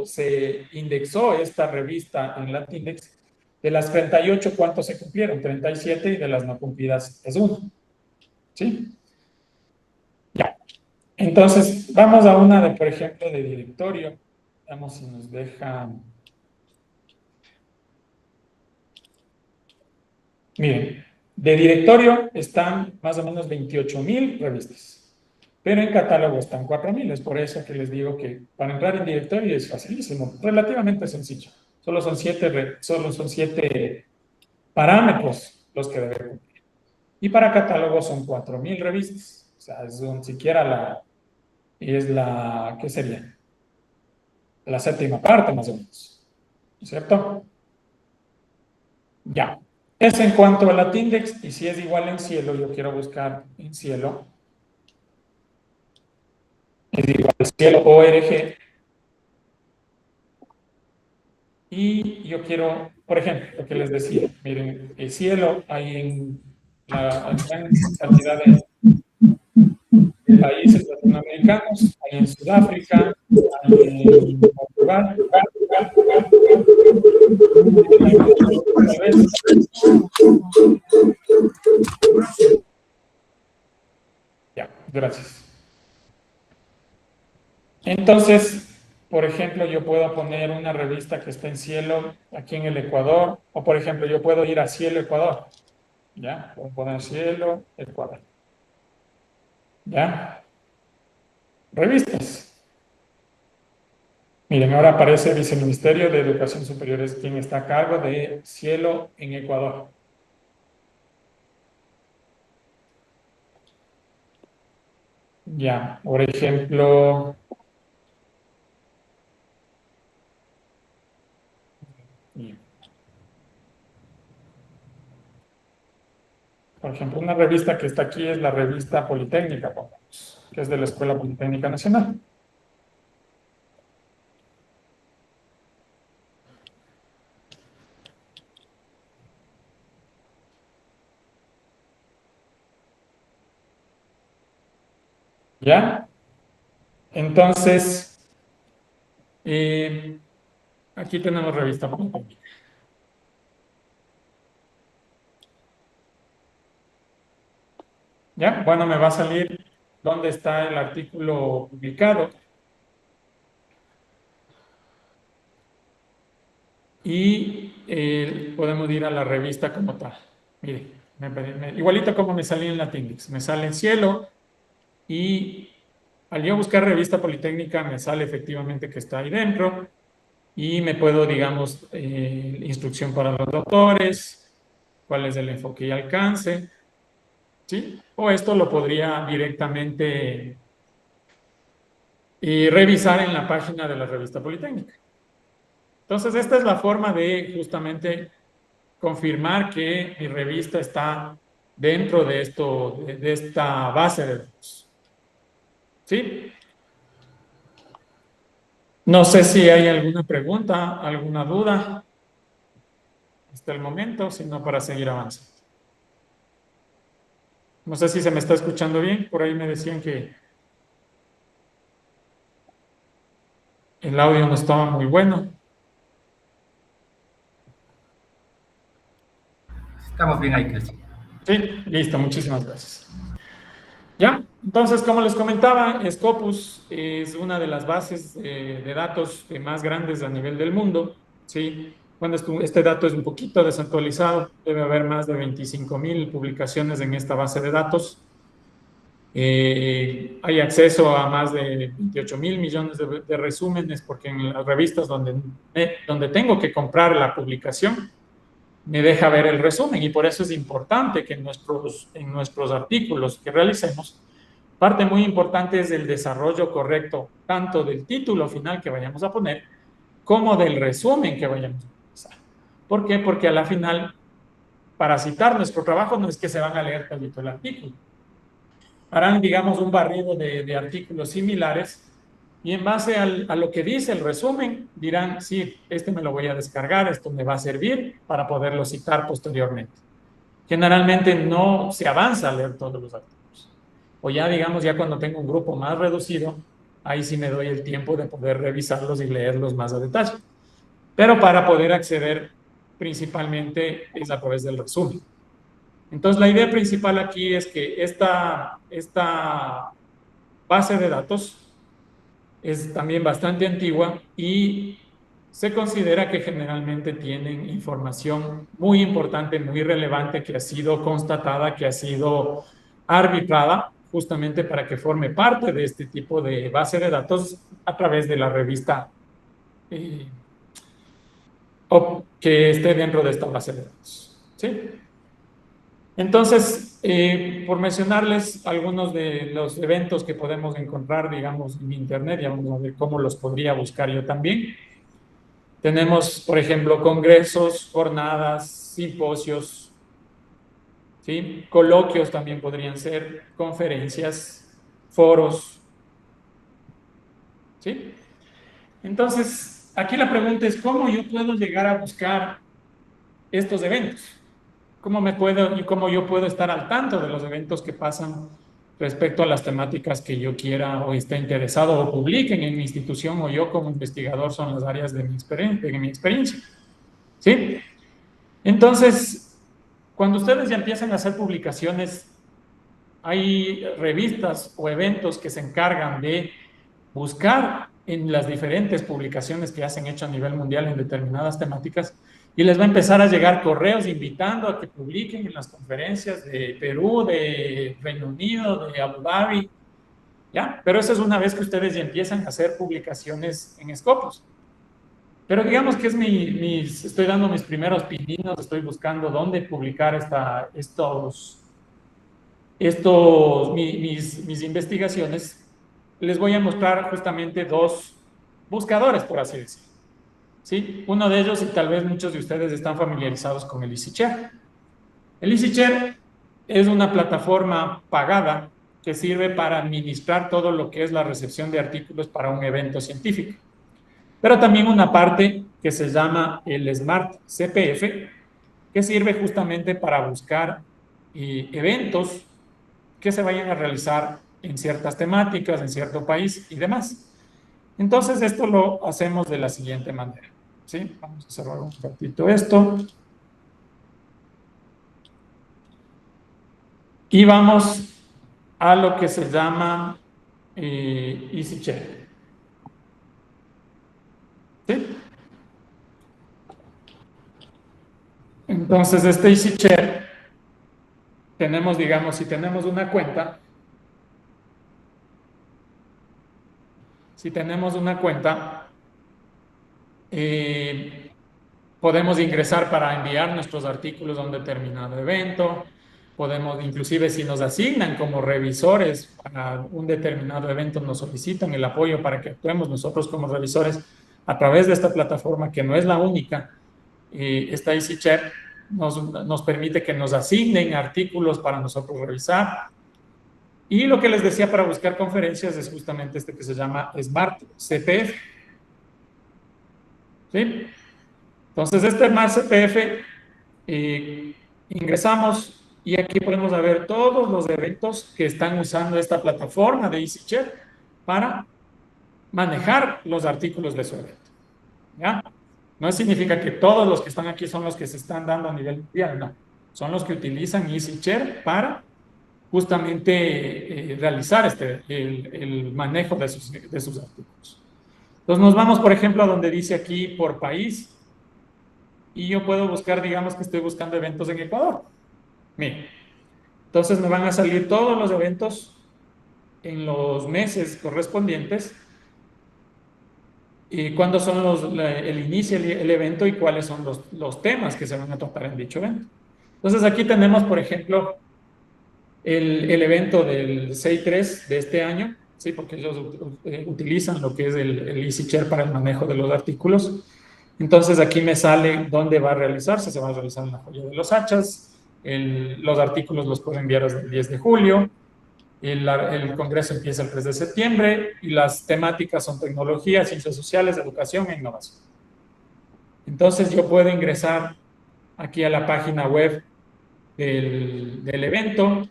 se indexó esta revista en Latindex, de las 38, ¿cuántos se cumplieron? 37 y de las no cumplidas es uno. ¿Sí? Ya. Entonces, vamos a una de, por ejemplo, de directorio. Veamos si nos deja. Miren, de directorio están más o menos 28,000 revistas, pero en catálogo están 4,000. Es por eso que les digo que para entrar en directorio es facilísimo, relativamente sencillo. Solo son siete parámetros los que deben cumplir. Y para catálogo son 4,000 revistas. O sea, es siquiera ¿qué sería? La séptima parte más o menos. ¿Cierto? Ya. Es en cuanto a la Tindex, y si es igual en cielo, yo quiero buscar en cielo, es igual a cielo ORG, y yo quiero, por ejemplo, lo que les decía, miren, el cielo hay en la gran cantidad de países latinoamericanos, hay en Sudáfrica, hay en Portugal, tal vez. Ya, gracias. Entonces, por ejemplo, yo puedo poner una revista que está en cielo aquí en el Ecuador, o por ejemplo, yo puedo ir a Cielo Ecuador, ¿ya? Puedo poner Cielo Ecuador, ¿ya? Revistas. Miren, ahora aparece Viceministerio de Educación Superior, es quien está a cargo de Cielo en Ecuador. Ya, por ejemplo, una revista que está aquí es la revista Politécnica, pongamos, que es de la Escuela Politécnica Nacional. ¿Ya? Entonces, Aquí tenemos revista Politécnica. ¿Ya? Bueno, me va a salir dónde está el artículo publicado. Y podemos ir a la revista como tal. Mire, igualito como me salía en Latindex. Me sale en cielo y al yo buscar revista Politécnica me sale efectivamente que está ahí dentro y me puedo, digamos, instrucción para los doctores, cuál es el enfoque y alcance, ¿sí? O esto lo podría directamente revisar en la página de la revista Politécnica. Entonces, esta es la forma de justamente confirmar que mi revista está dentro de esto, de esta base de datos. ¿Sí? No sé si hay alguna pregunta, alguna duda hasta el momento, sino para seguir avanzando. No sé si se me está escuchando bien, por ahí me decían que el audio no estaba muy bueno. Estamos bien ahí, Cristian. Sí, listo, muchísimas gracias. Ya, entonces, como les comentaba, Scopus es una de las bases de datos más grandes a nivel del mundo, ¿sí? Bueno, este dato es un poquito desactualizado, debe haber más de 25.000 publicaciones en esta base de datos. Hay acceso a más de 28.000 millones de resúmenes, porque en las revistas donde tengo que comprar la publicación, me deja ver el resumen, y por eso es importante que en nuestros artículos que realicemos, parte muy importante es el desarrollo correcto, tanto del título final que vayamos a poner, como del resumen que vayamos a utilizar. ¿Por qué? Porque a la final, para citar nuestro trabajo, no es que se van a leer todo el artículo. Harán, digamos, un barrido de artículos similares, y en base a lo que dice el resumen, dirán, sí, este me lo voy a descargar, esto me va a servir para poderlo citar posteriormente. Generalmente no se avanza a leer todos los artículos. O ya, digamos, ya cuando tengo un grupo más reducido, ahí sí me doy el tiempo de poder revisarlos y leerlos más a detalle. Pero para poder acceder principalmente es a través del resumen. Entonces, la idea principal aquí es que esta base de datos es también bastante antigua y se considera que generalmente tienen información muy importante, muy relevante, que ha sido constatada, que ha sido arbitrada, justamente para que forme parte de este tipo de base de datos a través de la revista o que esté dentro de esta base de datos. ¿Sí? Entonces, por mencionarles algunos de los eventos que podemos encontrar, digamos, en Internet, ya vamos a ver cómo los podría buscar yo también. Tenemos, por ejemplo, congresos, jornadas, simposios, ¿sí? Coloquios también podrían ser, conferencias, foros, ¿sí? Entonces, aquí la pregunta es, ¿cómo yo puedo llegar a buscar estos eventos? ¿Cómo yo puedo estar al tanto de los eventos que pasan respecto a las temáticas que yo quiera o esté interesado o publiquen en mi institución, o yo como investigador son las áreas de mi experiencia? ¿Sí? Entonces, cuando ustedes ya empiezan a hacer publicaciones, hay revistas o eventos que se encargan de buscar en las diferentes publicaciones que ya se han hecho a nivel mundial en determinadas temáticas, y les va a empezar a llegar correos invitando a que publiquen en las conferencias de Perú, de Reino Unido, de Abu Dhabi, ¿ya? Pero eso es una vez que ustedes ya empiezan a hacer publicaciones en Scopus. Pero digamos que estoy dando mis primeros pininos, estoy buscando dónde publicar mis investigaciones. Les voy a mostrar justamente dos buscadores, por así decirlo. ¿Sí? Uno de ellos, y tal vez muchos de ustedes están familiarizados con el EasyShare. El EasyShare es una plataforma pagada que sirve para administrar todo lo que es la recepción de artículos para un evento científico. Pero también una parte que se llama el Smart CPF, que sirve justamente para buscar eventos que se vayan a realizar en ciertas temáticas, en cierto país y demás. Entonces, esto lo hacemos de la siguiente manera, ¿sí? Vamos a cerrar un ratito esto. Y vamos a lo que se llama EasyCheck. ¿Sí? Entonces, este EasyCheck, tenemos, digamos, si tenemos una cuenta, podemos ingresar para enviar nuestros artículos a un determinado evento, podemos, inclusive si nos asignan como revisores para un determinado evento, nos solicitan el apoyo para que actuemos nosotros como revisores a través de esta plataforma, que no es la única. Esta EasyCheck nos permite que nos asignen artículos para nosotros revisar. Y lo que les decía para buscar conferencias es justamente este que se llama Smart CPF. ¿Sí? Entonces, este Smart CPF, ingresamos y aquí podemos ver todos los eventos que están usando esta plataforma de EasyCheck para manejar los artículos de su evento. ¿Ya? No significa que todos los que están aquí son los que se están dando a nivel mundial, no. Son los que utilizan EasyCheck para justamente realizar el manejo de sus artículos. Entonces nos vamos, por ejemplo, a donde dice aquí por país, y yo puedo buscar, digamos que estoy buscando eventos en Ecuador. Miren, entonces me van a salir todos los eventos en los meses correspondientes, y cuándo son el inicio, el evento, y cuáles son los temas que se van a tratar en dicho evento. Entonces aquí tenemos, por ejemplo, el evento del 6-3 de este año, ¿sí? Porque ellos utilizan lo que es el EasyCheck para el manejo de los artículos. Entonces aquí me sale dónde va a realizarse. Se va a realizar en la Joya de los Hachas. Los artículos los puedo enviar desde el 10 de julio. El congreso empieza el 3 de septiembre y las temáticas son tecnología, ciencias sociales, educación e innovación. Entonces yo puedo ingresar aquí a la página web del evento.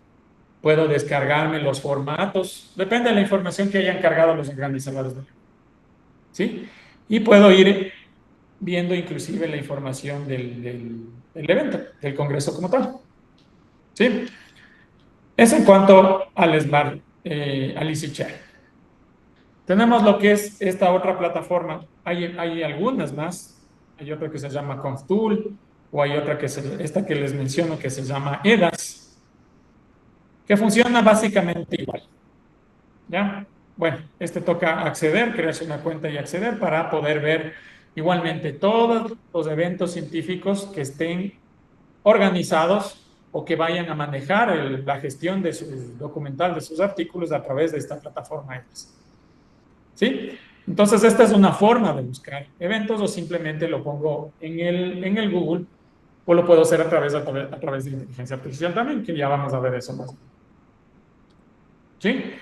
Puedo descargarme los formatos, depende de la información que hayan cargado los organizadores del evento, ¿sí? Y puedo ir viendo inclusive la información del evento, del congreso como tal, ¿sí? Es en cuanto al Smart, al EasyCheck. Tenemos lo que es esta otra plataforma, hay algunas más, hay otra que se llama ConfTool, o hay otra esta que les menciono que se llama EDAS, que funciona básicamente igual. ¿Ya? Bueno, toca acceder, crearse una cuenta y acceder para poder ver igualmente todos los eventos científicos que estén organizados o que vayan a manejar la gestión de su documental, de sus artículos a través de esta plataforma. ¿Sí? Entonces, esta es una forma de buscar eventos, o simplemente lo pongo en el Google, o lo puedo hacer a través de inteligencia artificial también, que ya vamos a ver eso más. ¿Sí?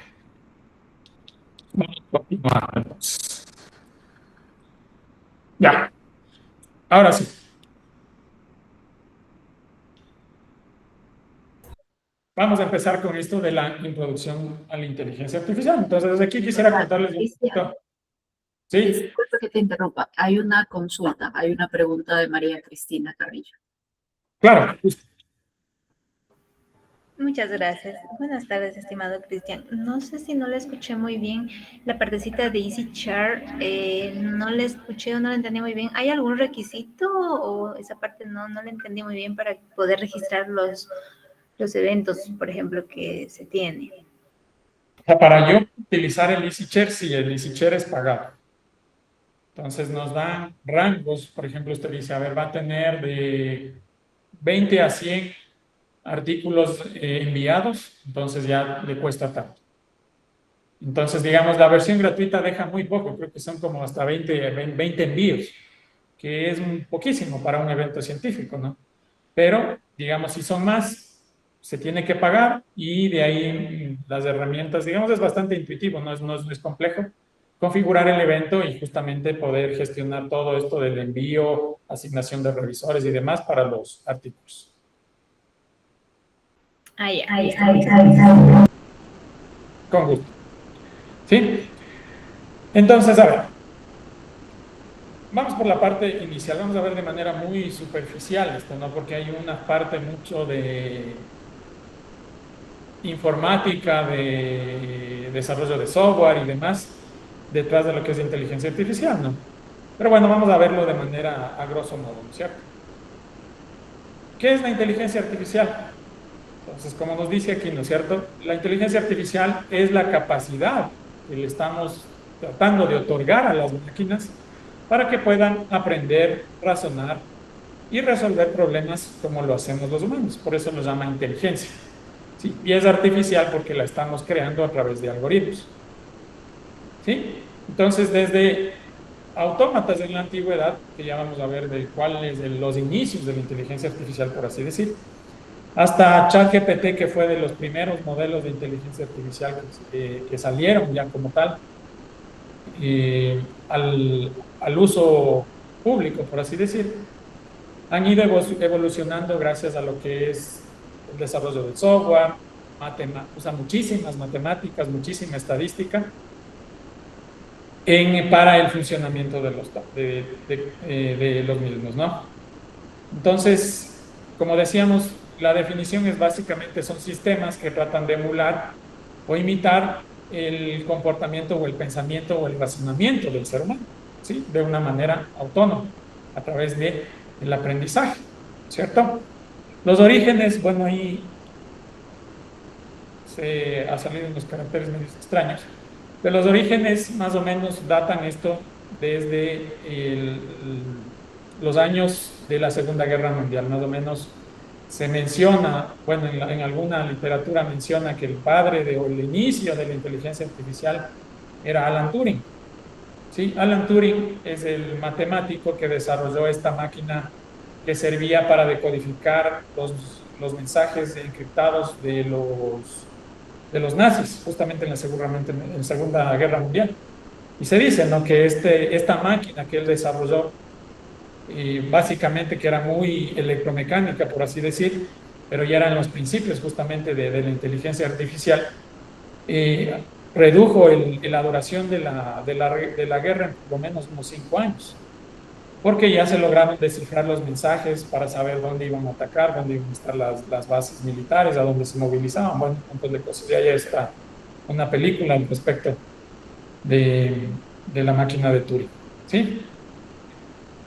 Vamos a continuar. Ya. Ahora sí. Vamos a empezar con esto de la introducción a la inteligencia artificial. Entonces, desde aquí quisiera contarles un poquito. Sí. Disculpe que te interrumpa. Hay una consulta, hay una pregunta de María Cristina Carrillo. Claro. Muchas gracias. Buenas tardes, estimado Cristian. No sé si no le escuché muy bien la partecita de EasyCheck. No le escuché o no la entendí muy bien. ¿Hay algún requisito o esa parte no la entendí muy bien para poder registrar los eventos, por ejemplo, que se tiene? Para yo utilizar el EasyCheck, sí, el EasyCheck es pagado. Entonces nos dan rangos. Por ejemplo, usted dice, a ver, va a tener de 20 a 100 artículos enviados, entonces ya le cuesta tanto. Entonces, digamos, la versión gratuita deja muy poco, creo que son como hasta 20 envíos, que es poquísimo para un evento científico, ¿no? Pero, digamos, si son más, se tiene que pagar, y de ahí las herramientas, digamos, es bastante intuitivo, no es complejo configurar el evento y justamente poder gestionar todo esto del envío, asignación de revisores y demás para los artículos. Ya. Con gusto. ¿Sí? Entonces, a ver, vamos por la parte inicial. Vamos a ver de manera muy superficial esto, ¿no? Porque hay una parte mucho de informática, de desarrollo de software y demás detrás de lo que es inteligencia artificial, ¿no? Pero bueno, vamos a verlo de manera a grosso modo, ¿no es cierto? ¿Qué es la inteligencia artificial? Entonces, como nos dice aquí, ¿no es cierto? La inteligencia artificial es la capacidad que le estamos tratando de otorgar a las máquinas para que puedan aprender, razonar y resolver problemas como lo hacemos los humanos. Por eso lo llama inteligencia. ¿Sí? Y es artificial porque la estamos creando a través de algoritmos. ¿Sí? Entonces, desde autómatas en la antigüedad, que ya vamos a ver de cuáles de los inicios de la inteligencia artificial, por así decir, hasta ChatGPT, que fue de los primeros modelos de inteligencia artificial que salieron ya como tal, al uso público, por así decir, han ido evolucionando gracias a lo que es el desarrollo del software, usa muchísimas matemáticas, muchísima estadística para el funcionamiento de los mismos, ¿no? Entonces, como decíamos, la definición es básicamente son sistemas que tratan de emular o imitar el comportamiento o el pensamiento o el razonamiento del ser humano, ¿sí? De una manera autónoma, a través del aprendizaje, ¿cierto? Los orígenes, bueno, ahí se ha salido unos caracteres medio extraños, pero los orígenes más o menos datan esto desde los años de la Segunda Guerra Mundial, más o menos se menciona, bueno, en alguna literatura menciona que el padre o el inicio de la inteligencia artificial era Alan Turing. ¿Sí? Alan Turing es el matemático que desarrolló esta máquina que servía para decodificar los mensajes encriptados de los nazis, justamente en la Segunda Guerra Mundial. Y se dice, ¿no?, que esta máquina que él desarrolló, básicamente que era muy electromecánica, por así decir, pero ya eran los principios justamente de la inteligencia artificial, redujo la duración de la guerra en por lo menos unos 5 años, porque ya se lograron descifrar los mensajes para saber dónde iban a atacar, dónde iban a estar las bases militares, a dónde se movilizaban, bueno, un montón de cosas. Ya está una película al respecto de la máquina de Turing, ¿sí?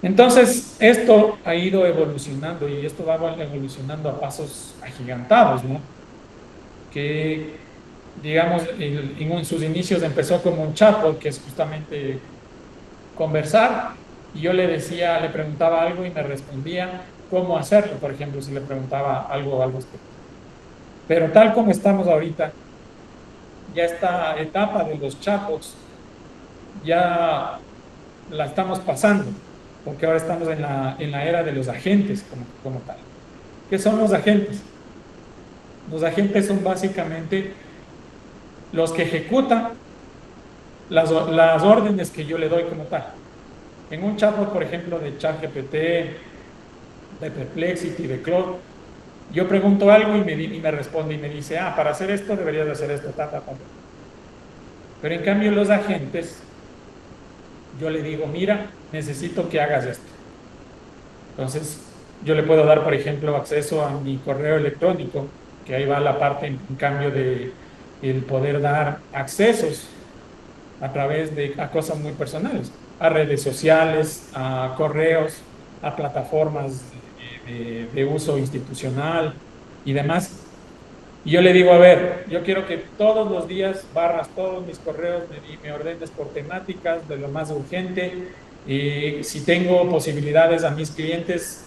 Entonces, esto ha ido evolucionando y esto va evolucionando a pasos agigantados, ¿no? Que, digamos, en sus inicios empezó como un chatbot, que es justamente conversar, y yo le decía, le preguntaba algo y me respondía cómo hacerlo, por ejemplo, si le preguntaba algo al respecto. Pero tal como estamos ahorita, ya esta etapa de los chatbots ya la estamos pasando, porque ahora estamos en la era de los agentes como tal. ¿Qué son los agentes? Los agentes son básicamente los que ejecutan las órdenes que yo le doy como tal. En un chatbot, por ejemplo, de ChatGPT, de Perplexity, de Claude, yo pregunto algo y me responde y me dice, para hacer esto deberías de hacer esto, ta. Pero en cambio los agentes, yo le digo, mira, necesito que hagas esto. Entonces, yo le puedo dar, por ejemplo, acceso a mi correo electrónico, que ahí va la parte, en cambio, de el poder dar accesos a través a cosas muy personales, a redes sociales, a correos, a plataformas de uso institucional y demás. Y yo le digo, a ver, yo quiero que todos los días barras todos mis correos, me ordenes por temáticas de lo más urgente. Si tengo posibilidades a mis clientes,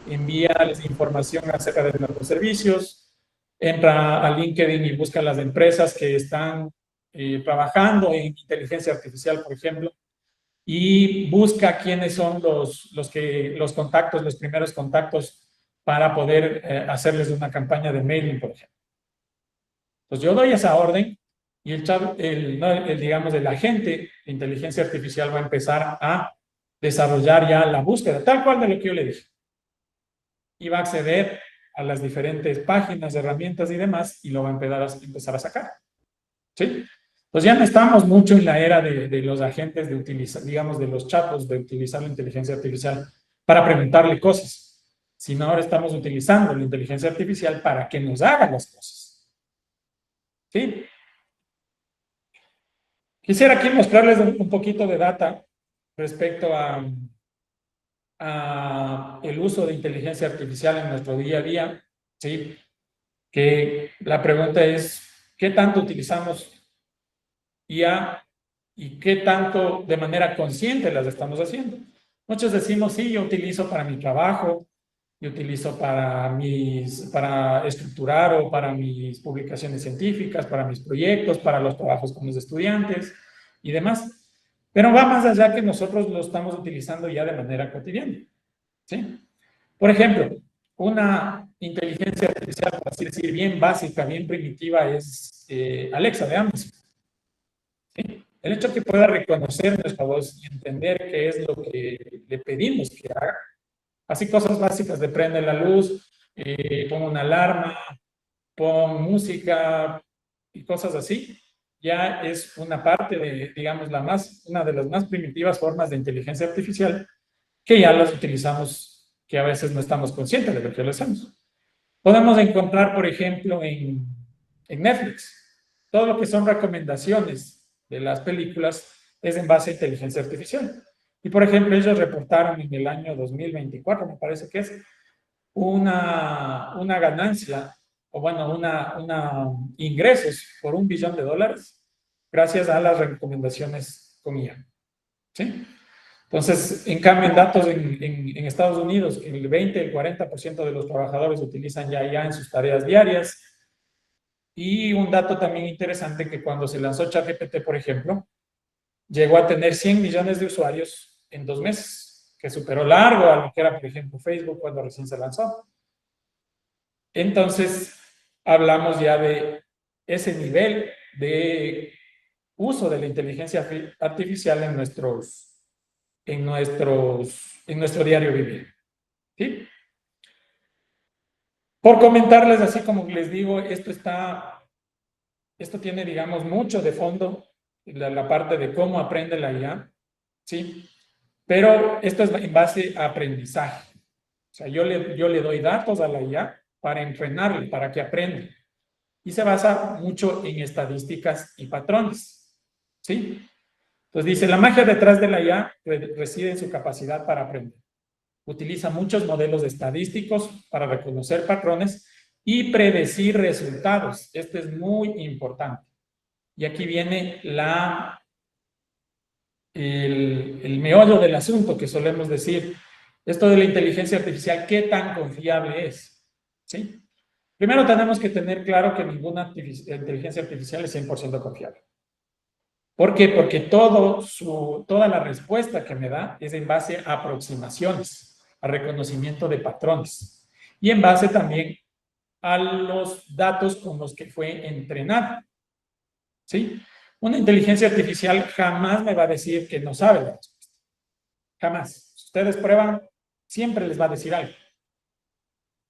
envíales información acerca de nuestros servicios. Entra a LinkedIn y busca las empresas que están trabajando en inteligencia artificial, por ejemplo, y busca quiénes son los contactos, los primeros contactos para poder hacerles una campaña de mailing, por ejemplo. Pues yo doy esa orden y digamos, el agente de inteligencia artificial va a empezar a desarrollar ya la búsqueda, tal cual de lo que yo le dije. Y va a acceder a las diferentes páginas, herramientas y demás, y lo va a empezar a sacar. ¿Sí? Pues ya no estamos mucho en la era de los agentes de utilizar, digamos, de los chatbots, de utilizar la inteligencia artificial para preguntarle cosas, sino ahora estamos utilizando la inteligencia artificial para que nos haga las cosas. ¿Sí? Quisiera aquí mostrarles un poquito de data respecto a el uso de inteligencia artificial en nuestro día a día, ¿sí? Que la pregunta es, ¿qué tanto utilizamos IA y qué tanto de manera consciente las estamos haciendo? Muchos decimos, sí, yo utilizo para mi trabajo, yo utilizo para estructurar o para mis publicaciones científicas, para mis proyectos, para los trabajos con los estudiantes y demás. Pero va más allá que nosotros lo estamos utilizando ya de manera cotidiana, ¿sí? Por ejemplo, una inteligencia artificial, por así decir, bien básica, bien primitiva, es Alexa de Amazon. ¿Sí? El hecho que pueda reconocer nuestra voz y entender qué es lo que le pedimos que haga. Así cosas básicas de prende la luz, pon una alarma, pon música y cosas así. Ya es una parte de, digamos, una de las más primitivas formas de inteligencia artificial que ya las utilizamos, que a veces no estamos conscientes de lo que lo hacemos. Podemos encontrar, por ejemplo, en Netflix, todo lo que son recomendaciones de las películas es en base a inteligencia artificial. Y, por ejemplo, ellos reportaron en el año 2024, me parece que es, una ganancia, o bueno, ingresos por $1 billón gracias a las recomendaciones con IA. ¿Sí? Entonces, en cambio, en datos en Estados Unidos, el 20, el 40% de los trabajadores utilizan ya IA en sus tareas diarias. Y un dato también interesante, que cuando se lanzó ChatGPT, por ejemplo, llegó a tener 100 millones de usuarios en 2 meses, que superó largo a lo que era, por ejemplo, Facebook cuando recién se lanzó. Entonces, hablamos ya de ese nivel de uso de la inteligencia artificial en nuestro diario vivir. ¿Sí? Por comentarles, así como les digo, esto tiene, digamos, mucho de fondo, la parte de cómo aprende la IA, ¿sí? Pero esto es en base a aprendizaje. O sea, yo le doy datos a la IA para entrenarle, para que aprenda. Y se basa mucho en estadísticas y patrones, ¿sí? Entonces dice, la magia detrás de la IA reside en su capacidad para aprender. Utiliza muchos modelos estadísticos para reconocer patrones y predecir resultados. Esto es muy importante. Y aquí viene el meollo del asunto, que solemos decir, esto de la inteligencia artificial, ¿qué tan confiable es? ¿Sí? Primero tenemos que tener claro que ninguna inteligencia artificial es 100% confiable. ¿Por qué? Porque toda la respuesta que me da es en base a aproximaciones, a reconocimiento de patrones y en base también a los datos con los que fue entrenada. ¿Sí? Una inteligencia artificial jamás me va a decir que no sabe la respuesta. Jamás. Si ustedes prueban, siempre les va a decir algo.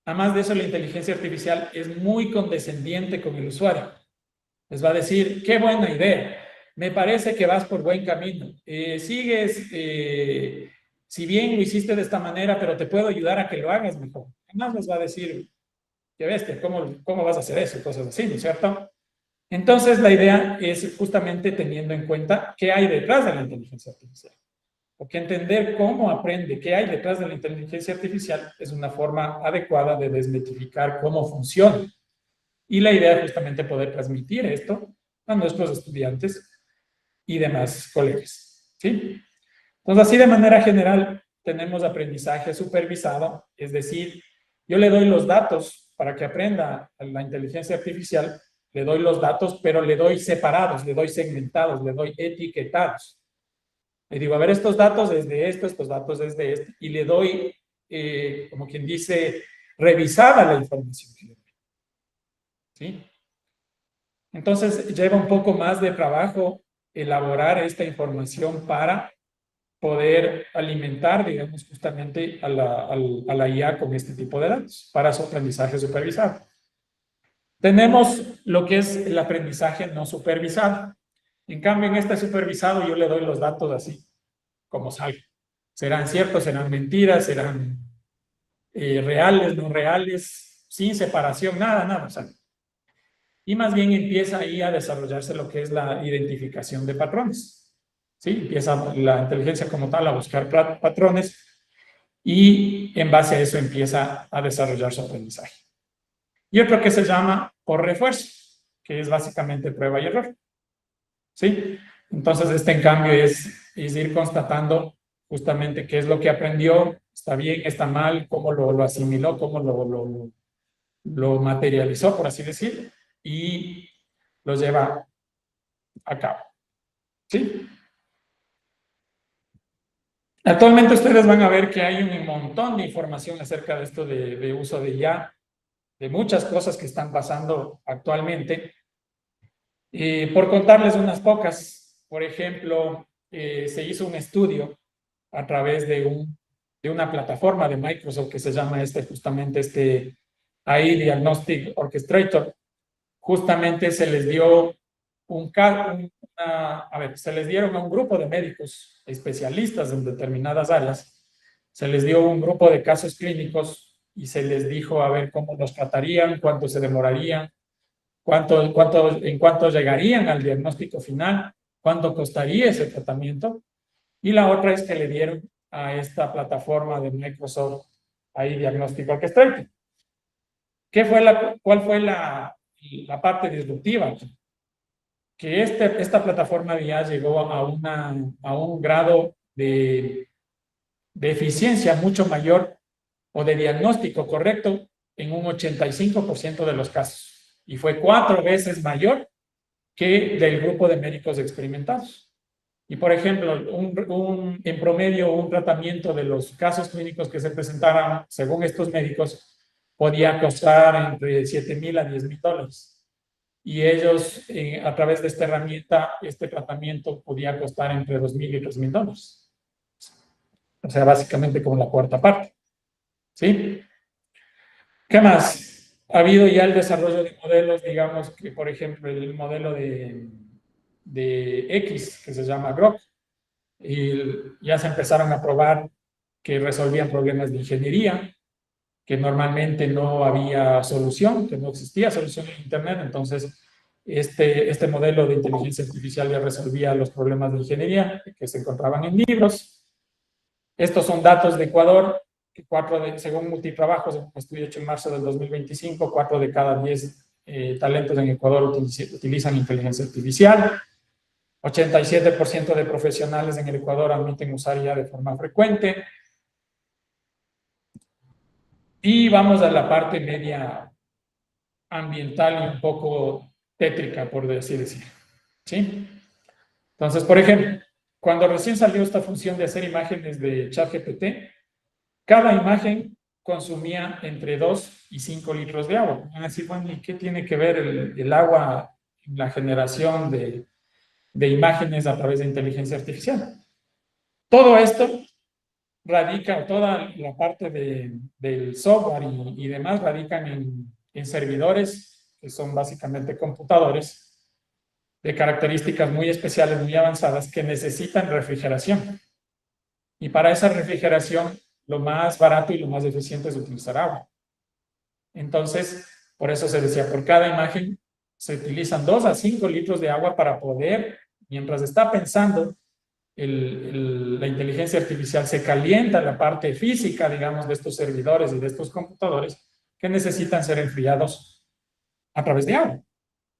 Además de eso, la inteligencia artificial es muy condescendiente con el usuario. Les va a decir, qué buena idea. Me parece que vas por buen camino. Sigues, si bien lo hiciste de esta manera, pero te puedo ayudar a que lo hagas mejor. Además les va a decir, qué bestia, ¿cómo vas a hacer eso? Cosas así, ¿no es cierto? Entonces, la idea es justamente teniendo en cuenta qué hay detrás de la inteligencia artificial. Porque entender cómo aprende, qué hay detrás de la inteligencia artificial es una forma adecuada de desmitificar cómo funciona. Y la idea es justamente poder transmitir esto a nuestros estudiantes y demás colegas. ¿Sí? Entonces, así de manera general, tenemos aprendizaje supervisado, es decir, yo le doy los datos para que aprenda la inteligencia artificial, le doy los datos, pero le doy separados, le doy segmentados, le doy etiquetados. Le digo, a ver, estos datos es de esto, estos datos es de este, y le doy, como quien dice, revisada la información que le doy. ¿Sí? Entonces, lleva un poco más de trabajo elaborar esta información para poder alimentar, digamos, justamente a la IA con este tipo de datos, para su aprendizaje supervisado. Tenemos lo que es el aprendizaje no supervisado. En cambio, en este supervisado yo le doy los datos así, como salga. Serán ciertos, serán mentiras, serán reales, no reales, sin separación, nada. O sea, y más bien empieza ahí a desarrollarse lo que es la identificación de patrones. ¿Sí? Empieza la inteligencia como tal a buscar patrones y en base a eso empieza a desarrollar su aprendizaje. Y otro que se llama por refuerzo, que es básicamente prueba y error. ¿Sí? Entonces, este en cambio es ir constatando justamente qué es lo que aprendió, está bien, está mal, cómo lo asimiló, cómo lo materializó, por así decir, y lo lleva a cabo. ¿Sí? Actualmente ustedes van a ver que hay un montón de información acerca de esto de uso de IA, de muchas cosas que están pasando actualmente. Por contarles unas pocas, por ejemplo, se hizo un estudio a través de una plataforma de Microsoft que se llama justamente AI Diagnostic Orchestrator. Justamente se les dio se les dieron a un grupo de médicos especialistas en determinadas áreas, se les dio un grupo de casos clínicos y se les dijo a ver cómo los tratarían, cuánto se demorarían, en cuánto llegarían al diagnóstico final, cuánto costaría ese tratamiento. Y la otra es que le dieron a esta plataforma de Microsoft ahí Diagnóstico Orchestrator. ¿Cuál fue la parte disruptiva? Que esta plataforma ya llegó a un grado de eficiencia mucho mayor o de diagnóstico correcto en un 85% de los casos. Y fue 4 veces mayor que del grupo de médicos experimentados. Y, por ejemplo, en promedio, un tratamiento de los casos clínicos que se presentaron, según estos médicos, podía costar entre $7,000 a $10,000. Y ellos, a través de esta herramienta, este tratamiento podía costar entre $2,000 y $3,000. O sea, básicamente como la cuarta parte. ¿Sí? ¿Qué más? Ha habido ya el desarrollo de modelos, digamos que, por ejemplo, el modelo de X, que se llama Grok, y ya se empezaron a probar que resolvían problemas de ingeniería, que normalmente no había solución, que no existía solución en Internet. Entonces, este modelo de inteligencia artificial ya resolvía los problemas de ingeniería que se encontraban en libros. Estos son datos de Ecuador, que según Multitrabajos, en un estudio hecho en marzo del 2025, 4 de cada 10 talentos en Ecuador utilizan inteligencia artificial. 87% de profesionales en el Ecuador admiten usar IA de forma frecuente. Y vamos a la parte media ambiental y un poco tétrica, por así decir. ¿Sí? Entonces, por ejemplo, cuando recién salió esta función de hacer imágenes de ChatGPT, cada imagen consumía entre 2 y 5 litros de agua. Van a decir, bueno, ¿y qué tiene que ver el agua en la generación de imágenes a través de inteligencia artificial? Todo esto radica, toda la parte del software y demás radican en servidores que son básicamente computadores de características muy especiales, muy avanzadas, que necesitan refrigeración. Y para esa refrigeración, lo más barato y lo más eficiente es utilizar agua. Entonces, por eso se decía, por cada imagen se utilizan 2 a 5 litros de agua para poder, mientras está pensando, la inteligencia artificial se calienta la parte física, digamos, de estos servidores y de estos computadores que necesitan ser enfriados a través de agua.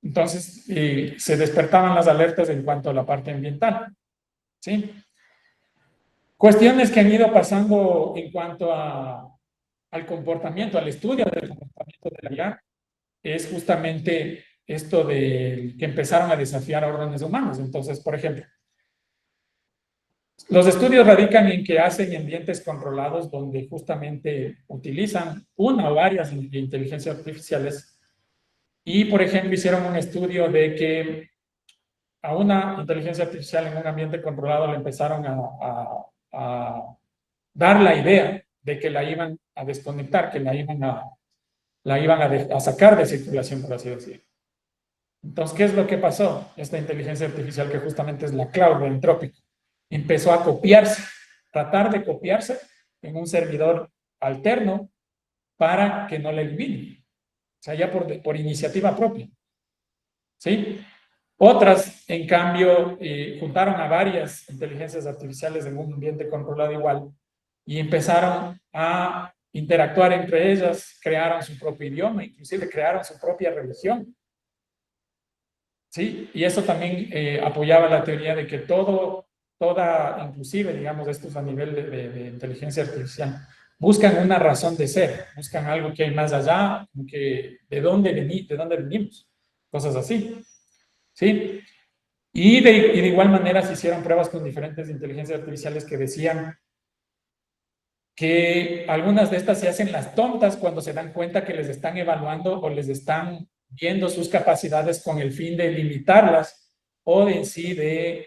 Entonces, se despertaban las alertas en cuanto a la parte ambiental. ¿Sí? Cuestiones que han ido pasando en cuanto al comportamiento, al estudio del comportamiento de la IA, es justamente esto de que empezaron a desafiar a órdenes humanos. Entonces, por ejemplo, los estudios radican en que hacen ambientes controlados donde justamente utilizan una o varias inteligencias artificiales. Y, por ejemplo, hicieron un estudio de que a una inteligencia artificial en un ambiente controlado le empezaron a dar la idea de que la iban a desconectar, que la iban a sacar de circulación, por así decirlo. Entonces, ¿qué es lo que pasó? Esta inteligencia artificial, que justamente es la cloud de Anthropic, empezó a copiarse, tratar de copiarse en un servidor alterno para que no la eliminen. O sea, ya por iniciativa propia. ¿Sí? Otras, en cambio, juntaron a varias inteligencias artificiales en un ambiente controlado igual y empezaron a interactuar entre ellas, crearon su propio idioma, inclusive crearon su propia religión. ¿Sí? Y eso también apoyaba la teoría de que inclusive, digamos, esto es a nivel de inteligencia artificial, buscan una razón de ser, buscan algo que hay más allá, que de dónde venimos, cosas así. ¿Sí? Y de igual manera se hicieron pruebas con diferentes inteligencias artificiales que decían que algunas de estas se hacen las tontas cuando se dan cuenta que les están evaluando o les están viendo sus capacidades con el fin de limitarlas o de en sí de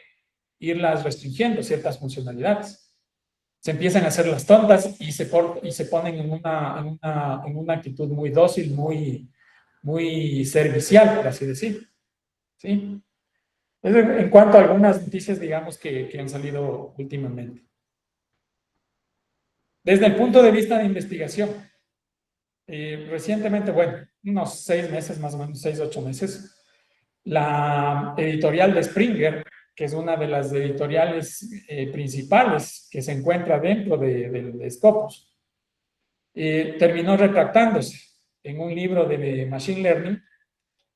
irlas restringiendo ciertas funcionalidades. Se empiezan a hacer las tontas y se ponen en una actitud muy dócil, muy servicial, por así decir. ¿Sí? En cuanto a algunas noticias, digamos, que han salido últimamente. Desde el punto de vista de investigación, recientemente, bueno, unos 6 meses, más o menos 6, 8 meses, la editorial de Springer, que es una de las editoriales principales que se encuentra dentro de Scopus, terminó retractándose en un libro de Machine Learning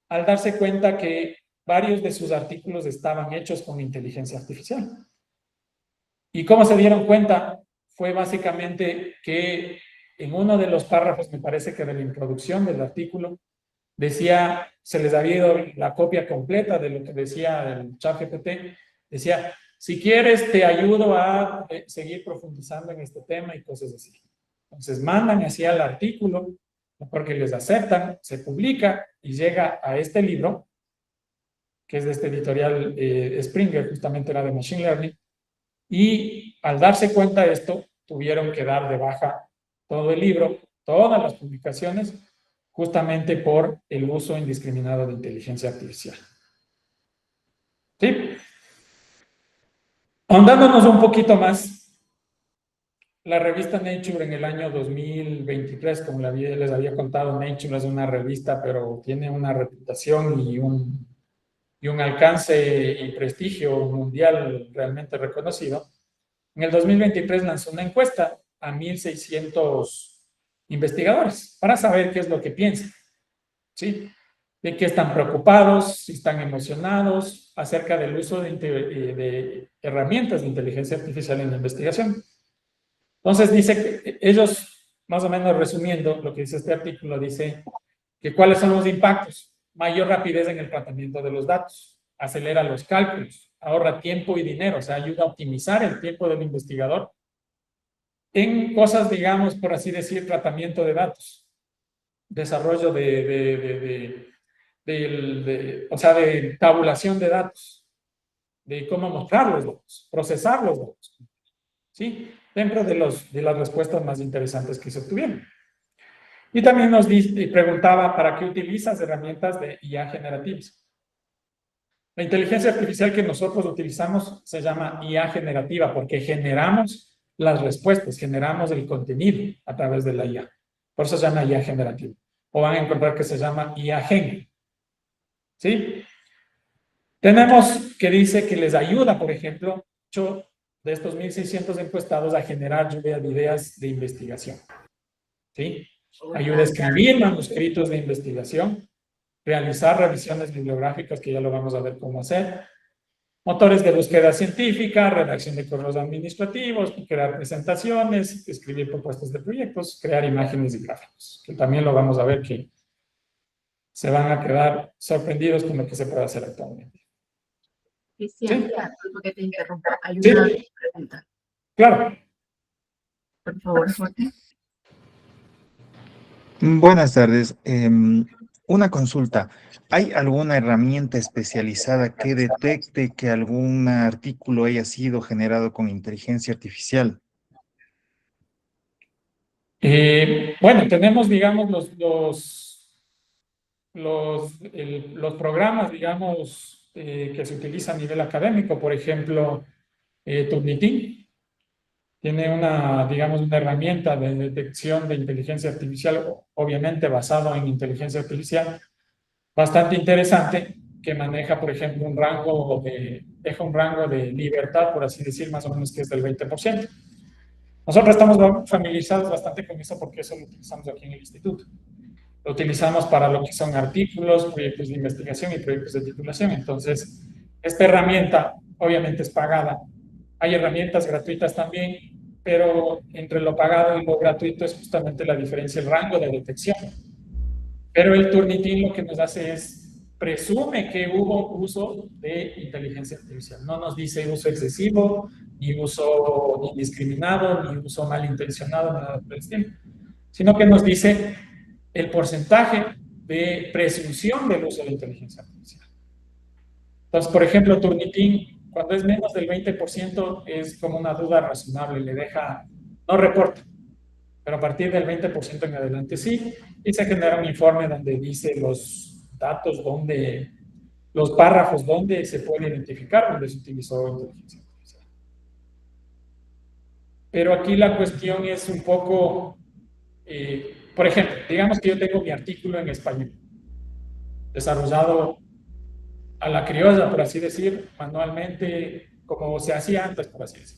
al darse cuenta que varios de sus artículos estaban hechos con inteligencia artificial. ¿Y cómo se dieron cuenta? Fue básicamente que en uno de los párrafos, me parece que de la introducción del artículo, decía, se les había ido la copia completa de lo que decía el ChatGPT, decía, si quieres te ayudo a seguir profundizando en este tema y cosas así. Entonces mandan hacia el artículo, porque les aceptan, se publica y llega a este libro, que es de este editorial Springer, justamente era de Machine Learning, y al darse cuenta de esto, tuvieron que dar de baja todo el libro, todas las publicaciones, justamente por el uso indiscriminado de inteligencia artificial. ¿Sí? Ahondándonos un poquito más, la revista Nature en el año 2023, como les había contado, Nature es una revista, pero tiene una reputación y un alcance y prestigio mundial realmente reconocido. En el 2023 lanzó una encuesta a 1,600 investigadores para saber qué es lo que piensan, ¿sí? De qué están preocupados, si están emocionados, acerca del uso de herramientas de inteligencia artificial en la investigación. Entonces dice que ellos, más o menos resumiendo lo que dice este artículo, dice que cuáles son los impactos. Mayor rapidez en el tratamiento de los datos, acelera los cálculos, ahorra tiempo y dinero, o sea, ayuda a optimizar el tiempo del investigador en cosas, digamos, por así decir, tratamiento de datos, desarrollo o sea, de tabulación de datos, de cómo mostrar los datos, procesar los datos, ¿sí? Dentro de las respuestas más interesantes que se obtuvieron. Y también nos preguntaba, ¿para qué utilizas herramientas de IA generativas? La inteligencia artificial que nosotros utilizamos se llama IA generativa porque generamos las respuestas, generamos el contenido a través de la IA. Por eso se llama IA generativa. O van a encontrar que se llama IA gen. ¿Sí? Tenemos que dice que les ayuda, por ejemplo, 8 de estos 1,600 encuestados a generar lluvia de ideas de investigación. ¿Sí? Ayuda a escribir manuscritos de investigación, realizar revisiones bibliográficas, que ya lo vamos a ver cómo hacer, motores de búsqueda científica, redacción de correos administrativos, crear presentaciones, escribir propuestas de proyectos, crear imágenes y gráficos, que también lo vamos a ver que se van a quedar sorprendidos con lo que se puede hacer actualmente. Cristian, ¿Sí? porque te interrumpo. Hay Sí. una pregunta. Claro. Por favor, Jorge. Buenas tardes. Una consulta. ¿Hay alguna herramienta especializada que detecte que algún artículo haya sido generado con inteligencia artificial? Bueno, tenemos, digamos, los programas, digamos, que se utilizan a nivel académico, por ejemplo, Turnitin, tiene digamos, una herramienta de detección de inteligencia artificial, obviamente basado en inteligencia artificial, bastante interesante, que maneja, por ejemplo, deja un rango de libertad, por así decir, más o menos que es del 20%. Nosotros estamos familiarizados bastante con eso porque eso lo utilizamos aquí en el instituto. Lo utilizamos para lo que son artículos, proyectos de investigación y proyectos de titulación. Entonces, esta herramienta obviamente es pagada. Hay herramientas gratuitas también, pero entre lo pagado y lo gratuito es justamente la diferencia, el rango de detección. Pero el Turnitin lo que nos hace es presume que hubo uso de inteligencia artificial. No nos dice uso excesivo, ni uso indiscriminado, ni uso malintencionado, nada por el estilo, sino que nos dice el porcentaje de presunción del uso de inteligencia artificial. Entonces, por ejemplo, Turnitin, cuando es menos del 20%, es como una duda razonable, le deja, no reporta, pero a partir del 20% en adelante sí, y se genera un informe donde dice los datos, los párrafos donde se puede identificar donde se utilizó inteligencia artificial. Pero aquí la cuestión es un poco, por ejemplo, digamos que yo tengo mi artículo en español, desarrollado a la criolla, por así decir, manualmente, como se hacía antes, por así decir.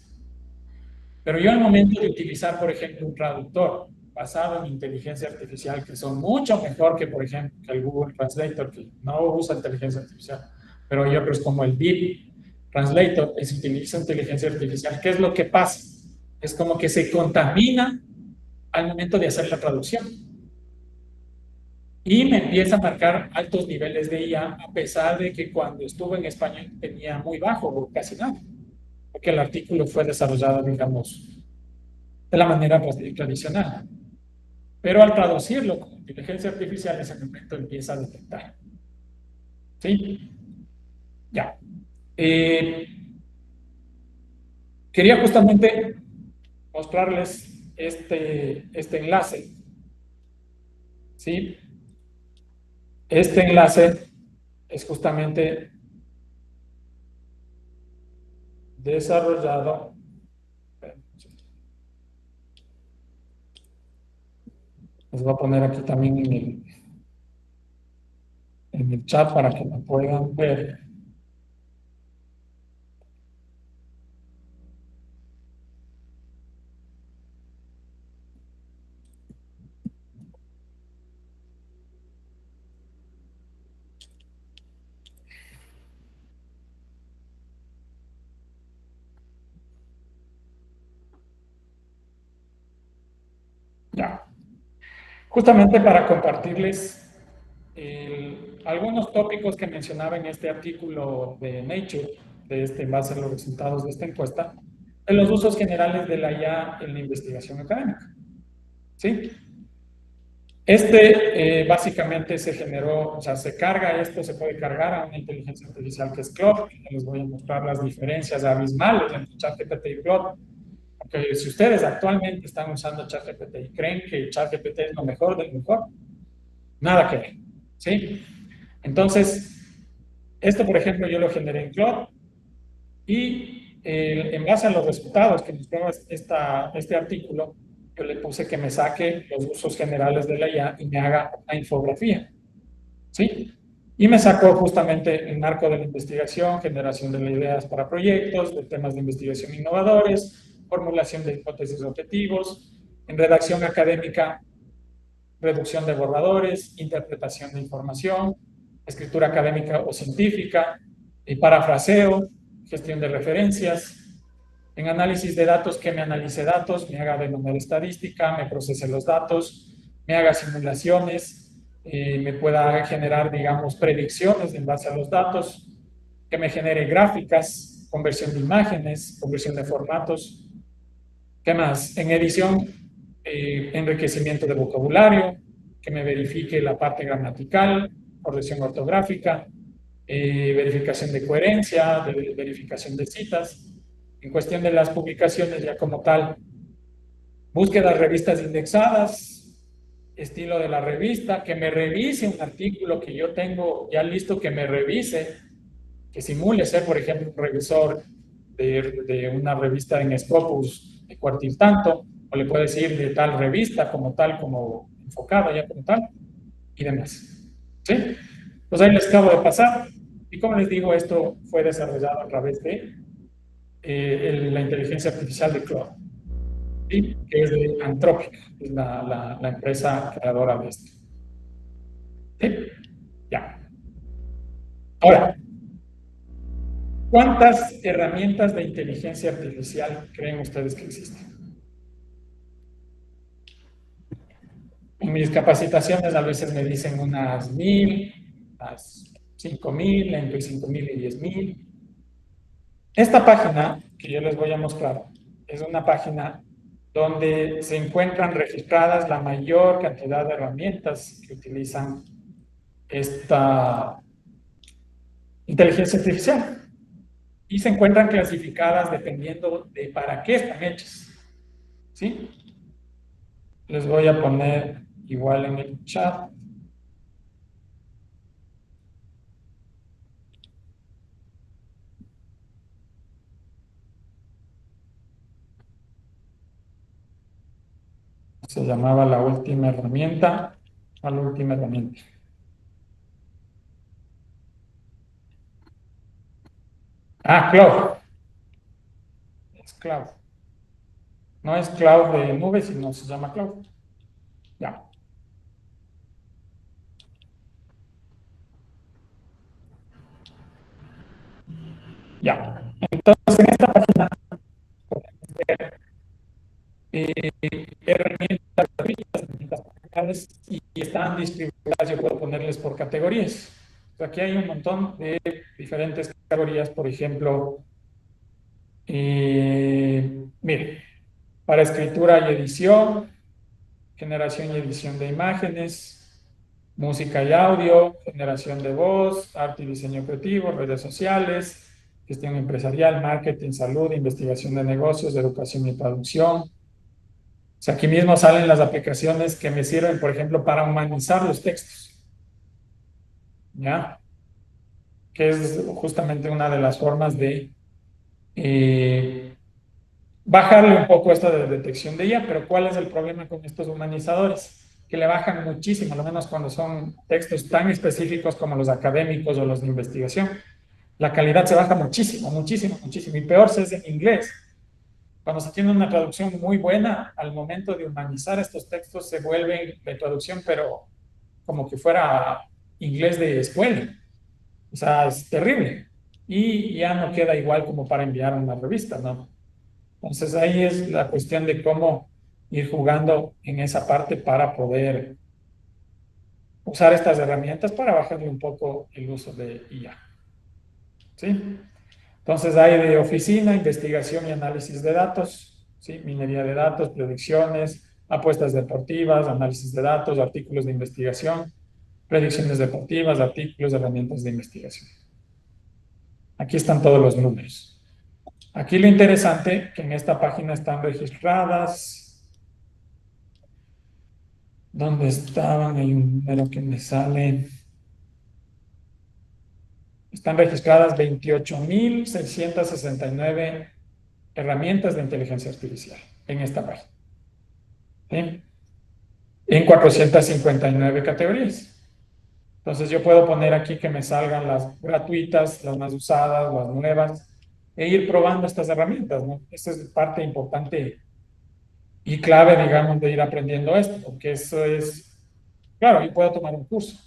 Pero yo al momento de utilizar, por ejemplo, un traductor basado en inteligencia artificial, que son mucho mejor que, por ejemplo, que el Google Translator, que no usa inteligencia artificial, pero hay otros como el Deep Translator, que se utiliza inteligencia artificial. ¿Qué es lo que pasa? Es como que se contamina al momento de hacer la traducción. Y me empieza a marcar altos niveles de IA, a pesar de que cuando estuvo en español tenía muy bajo o casi nada, porque el artículo fue desarrollado, digamos, de la manera tradicional. Pero al traducirlo con inteligencia artificial, ese momento empieza a detectar. ¿Sí? Ya. Quería justamente mostrarles este enlace. ¿Sí? Este enlace es justamente desarrollado. Les voy a poner aquí también en el chat para que lo puedan ver. Ya. Justamente para compartirles algunos tópicos que mencionaba en este artículo de Nature, en base a los resultados de esta encuesta, de los usos generales de la IA en la investigación académica. ¿Sí? Básicamente se generó, o sea, se puede cargar a una inteligencia artificial que es Claude. Les voy a mostrar las diferencias abismales entre ChatGPT y Claude. Porque si ustedes actualmente están usando ChatGPT y creen que ChatGPT es lo mejor del mejor, nada que ver, ¿sí? Entonces, esto, por ejemplo, yo lo generé en Claude y en base a los resultados que nos prueba este artículo, yo le puse que me saque los usos generales de la IA y me haga una infografía, ¿sí? Y me sacó justamente el marco de la investigación, generación de ideas para proyectos, de temas de investigación innovadores, formulación de hipótesis objetivos, en redacción académica, reducción de borradores, interpretación de información, escritura académica o científica, parafraseo, gestión de referencias, en análisis de datos, que me analice datos, me haga de manera estadística, me procese los datos, me haga simulaciones, me pueda generar, digamos, predicciones en base a los datos, que me genere gráficas, conversión de imágenes, conversión de formatos. ¿Qué más? En edición, enriquecimiento de vocabulario, que me verifique la parte gramatical, corrección ortográfica, verificación de coherencia, verificación de citas. En cuestión de las publicaciones ya como tal, búsquedas, revistas indexadas, estilo de la revista, que me revise un artículo que yo tengo ya listo, que me revise, que simule ser, por ejemplo, un revisor de una revista en Scopus de cuartil tanto, o le puedo decir de tal revista como tal, como enfocada ya como tal, y demás. ¿Sí? Pues ahí les acabo de pasar. Y como les digo, esto fue desarrollado a través de la inteligencia artificial de Claude, ¿sí? Que es de Anthropic, es la empresa creadora de esto. ¿Sí? Ya. Ahora, ¿cuántas herramientas de inteligencia artificial creen ustedes que existen? En mis capacitaciones a veces me dicen unas 1000, unas 5000, entre 5000 y 10000. Esta página que yo les voy a mostrar es una página donde se encuentran registradas la mayor cantidad de herramientas que utilizan esta inteligencia artificial y se encuentran clasificadas dependiendo de para qué están hechas. ¿Sí? Les voy a poner igual en el chat. Se llamaba la última herramienta, a la última herramienta. Ah, Cloud. Es Cloud. No es Cloud de nube, sino se llama Cloud. Ya. Ya. Entonces, en esta página podemos ver herramientas gratuitas, herramientas pagadas, y están distribuidas. Yo puedo ponerles por categorías. Aquí hay un montón de diferentes categorías. Por ejemplo, mire, para escritura y edición, generación y edición de imágenes, música y audio, generación de voz, arte y diseño creativo, redes sociales, gestión empresarial, marketing, salud, investigación de negocios, educación y traducción. O sea, aquí mismo salen las aplicaciones que me sirven, por ejemplo, para humanizar los textos. ¿Ya? Que es justamente una de las formas de bajarle un poco esto de detección de IA. Pero ¿cuál es el problema con estos humanizadores? Que le bajan muchísimo, al menos cuando son textos tan específicos como los académicos o los de investigación. La calidad se baja muchísimo, muchísimo, muchísimo. Y peor si es en inglés. Cuando se tiene una traducción muy buena, al momento de humanizar estos textos se vuelven de traducción, pero como que fuera inglés de escuela. O sea, es terrible. Y ya no queda igual como para enviar a una revista, ¿no? Entonces ahí es la cuestión de cómo ir jugando en esa parte para poder usar estas herramientas para bajarle un poco el uso de IA. ¿Sí? Entonces hay de oficina, investigación y análisis de datos, ¿sí? Minería de datos, predicciones, apuestas deportivas, análisis de datos, artículos de investigación, predicciones deportivas, artículos, herramientas de investigación. Aquí están todos los números. Aquí lo interesante que en esta página están registradas. ¿Dónde estaban? Hay un número que me sale. Están registradas 28.669 herramientas de inteligencia artificial en esta página. ¿Sí? En 459 categorías. Entonces yo puedo poner aquí que me salgan las gratuitas, las más usadas, las nuevas, e ir probando estas herramientas, ¿no? Esa es parte importante y clave, digamos, de ir aprendiendo esto, porque eso es, claro, yo puedo tomar un curso,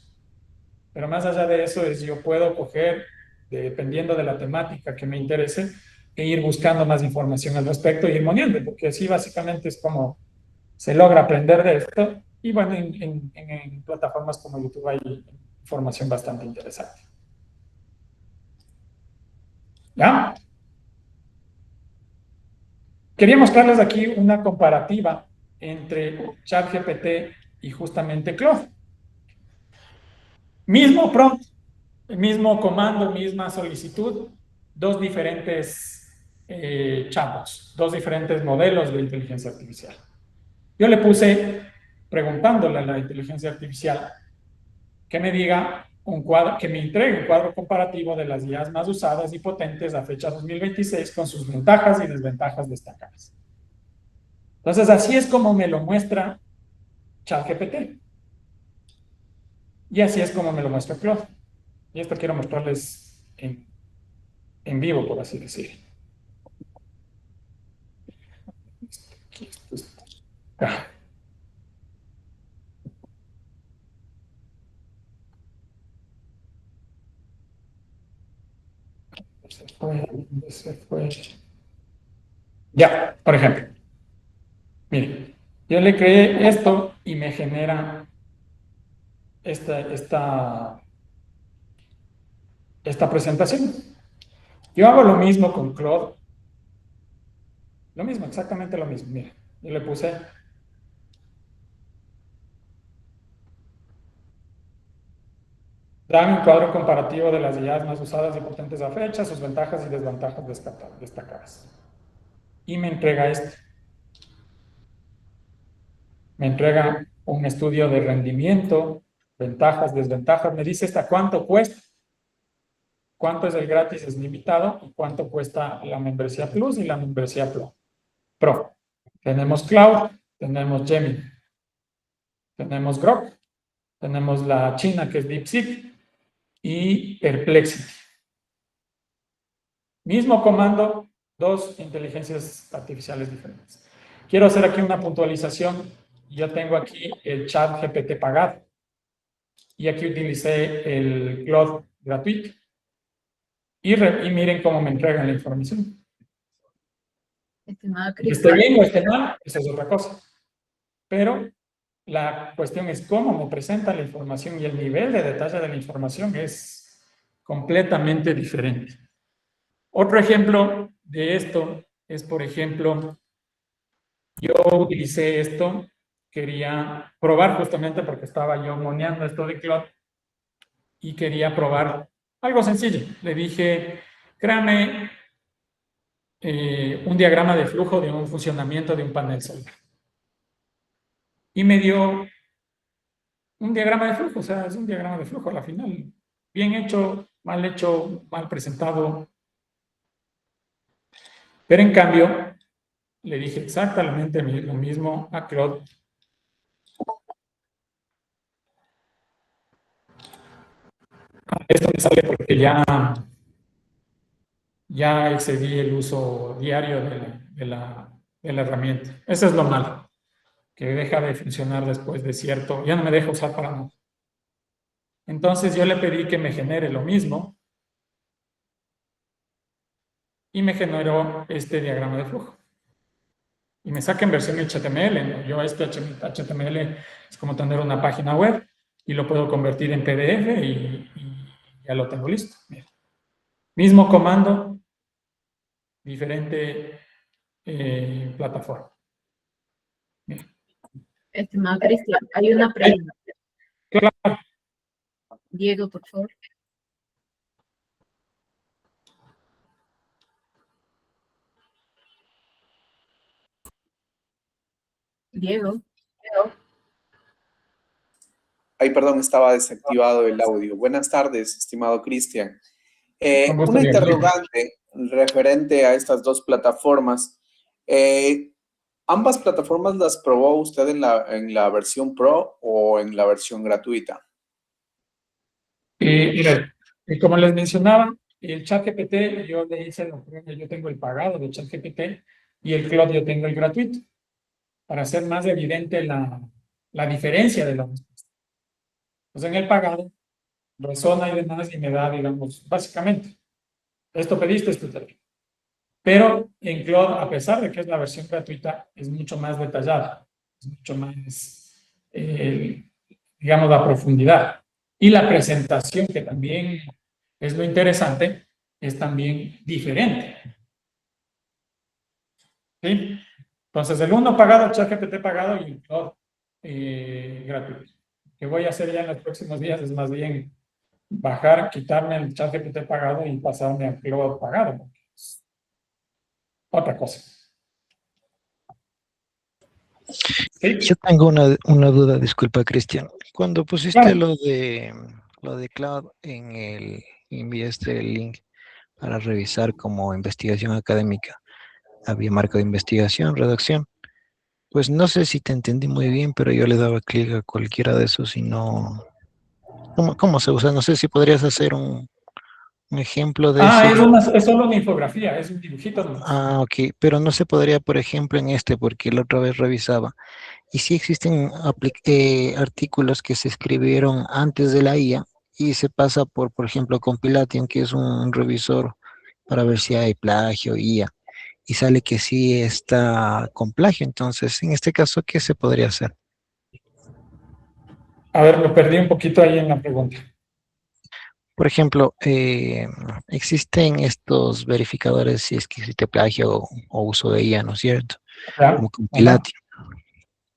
pero más allá de eso es yo puedo coger, dependiendo de la temática que me interese, e ir buscando más información al respecto y ir moniendo, porque así básicamente es como se logra aprender de esto. Y bueno, en plataformas como YouTube hay información bastante interesante. ¿Ya? Quería mostrarles aquí una comparativa entre ChatGPT y justamente Claude. Mismo prompt, mismo comando, misma solicitud, dos diferentes chatbots, dos diferentes modelos de inteligencia artificial. Yo le puse preguntándole a la inteligencia artificial que me diga un cuadro, que me entregue un cuadro comparativo de las IAs más usadas y potentes a fecha 2026 con sus ventajas y desventajas destacadas. Entonces, así es como me lo muestra ChatGPT. Y así es como me lo muestra Claude. Y esto quiero mostrarles en vivo, por así decirlo. Ah. Se fue. Ya, por ejemplo. Miren, yo le creé esto y me genera esta presentación. Yo hago lo mismo con Claude. Lo mismo, exactamente lo mismo. Mira, yo le puse dame un cuadro comparativo de las IAs más usadas y potentes a fecha, sus ventajas y desventajas destacadas. Y me entrega esto. Me entrega un estudio de rendimiento, ventajas, desventajas. Me dice hasta cuánto cuesta. Cuánto es el gratis, es limitado, y cuánto cuesta la membresía Plus y la membresía Pro. Tenemos Cloud, tenemos Gemini, tenemos Grok, tenemos la China que es DeepSeek y Perplexity. Mismo comando, dos inteligencias artificiales diferentes. Quiero hacer aquí una puntualización. Yo tengo aquí el chat GPT pagado y aquí utilicé el Claude gratuito. Y miren cómo me entregan la información. Estimado Que esté Cristian, bien o esté mal, esa es otra cosa. Pero la cuestión es cómo me presenta la información y el nivel de detalle de la información es completamente diferente. Otro ejemplo de esto es, por ejemplo, yo utilicé esto, quería probar justamente porque estaba yo moneando esto de Claude y quería probar algo sencillo. Le dije, créame un diagrama de flujo de un funcionamiento de un panel solar. Y me dio un diagrama de flujo, o sea, es un diagrama de flujo a la final. Bien hecho, mal presentado. Pero en cambio, le dije exactamente lo mismo a Claude. Esto me sale porque ya excedí el uso diario de la herramienta. Eso es lo malo, que deja de funcionar después de cierto, ya no me deja usar para nada. Entonces yo le pedí que me genere lo mismo y me generó este diagrama de flujo. Y me saca en versión HTML, ¿no? Yo este HTML es como tener una página web y lo puedo convertir en PDF y ya lo tengo listo. Mira. Mismo comando, diferente plataforma. Mira. estimado Cristian, hay una pregunta. Claro. Diego, por favor. Diego. Ay, perdón, estaba desactivado el audio. Buenas tardes, estimado Cristian. Una interrogante referente a estas dos plataformas. ¿Ambas plataformas las probó usted en la versión Pro o en la versión gratuita? Mira, como les mencionaba, el ChatGPT yo le hice yo tengo el pagado de ChatGPT y el Claude yo tengo el gratuito, para hacer más evidente la diferencia de la respuesta. Pues en el pagado resona y demás y me da, digamos, básicamente, esto pediste, esto te doy. Pero en Claude, a pesar de que es la versión gratuita, es mucho más detallada, es mucho más, digamos, la profundidad. Y la presentación, que también es lo interesante, es también diferente. ¿Sí? Entonces, el uno pagado, ChatGPT pagado y el Claude gratuito. Lo que voy a hacer ya en los próximos días es más bien bajar, quitarme el ChatGPT pagado y pasarme al Claude pagado. Porque es otra cosa. Sí, Yo tengo una duda, disculpa, Cristian. Cuando pusiste claro. lo de cloud enviaste el link para revisar como investigación académica. Había marco de investigación, redacción. Pues no sé si te entendí muy bien, pero yo le daba clic a cualquiera de esos y no. ¿Cómo se usa? No sé si podrías hacer un ejemplo de Ah, ese. es solo una infografía, es un dibujito nomás. Ah, ok, pero no se podría, por ejemplo, en este, porque la otra vez revisaba. Y sí existen artículos que se escribieron antes de la IA y se pasa por ejemplo, Compilation, que es un revisor para ver si hay plagio, IA, y sale que sí está con plagio. Entonces, en este caso, ¿qué se podría hacer? A ver, me perdí un poquito ahí en la pregunta. Por ejemplo, existen estos verificadores si es que existe plagio o uso de IA, ¿no es cierto? ¿Ya? Como Ajá, Compilation.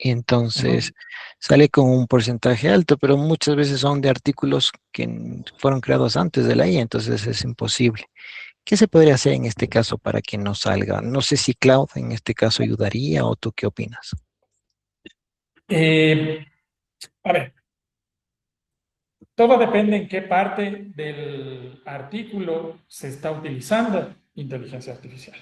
Entonces, ajá. sale con un porcentaje alto, pero muchas veces son de artículos que fueron creados antes de la IA, entonces es imposible. ¿Qué se podría hacer en este caso para que no salga? No sé si Cloud en este caso ayudaría o tú qué opinas. Eh, a ver, todo depende en qué parte del artículo se está utilizando inteligencia artificial.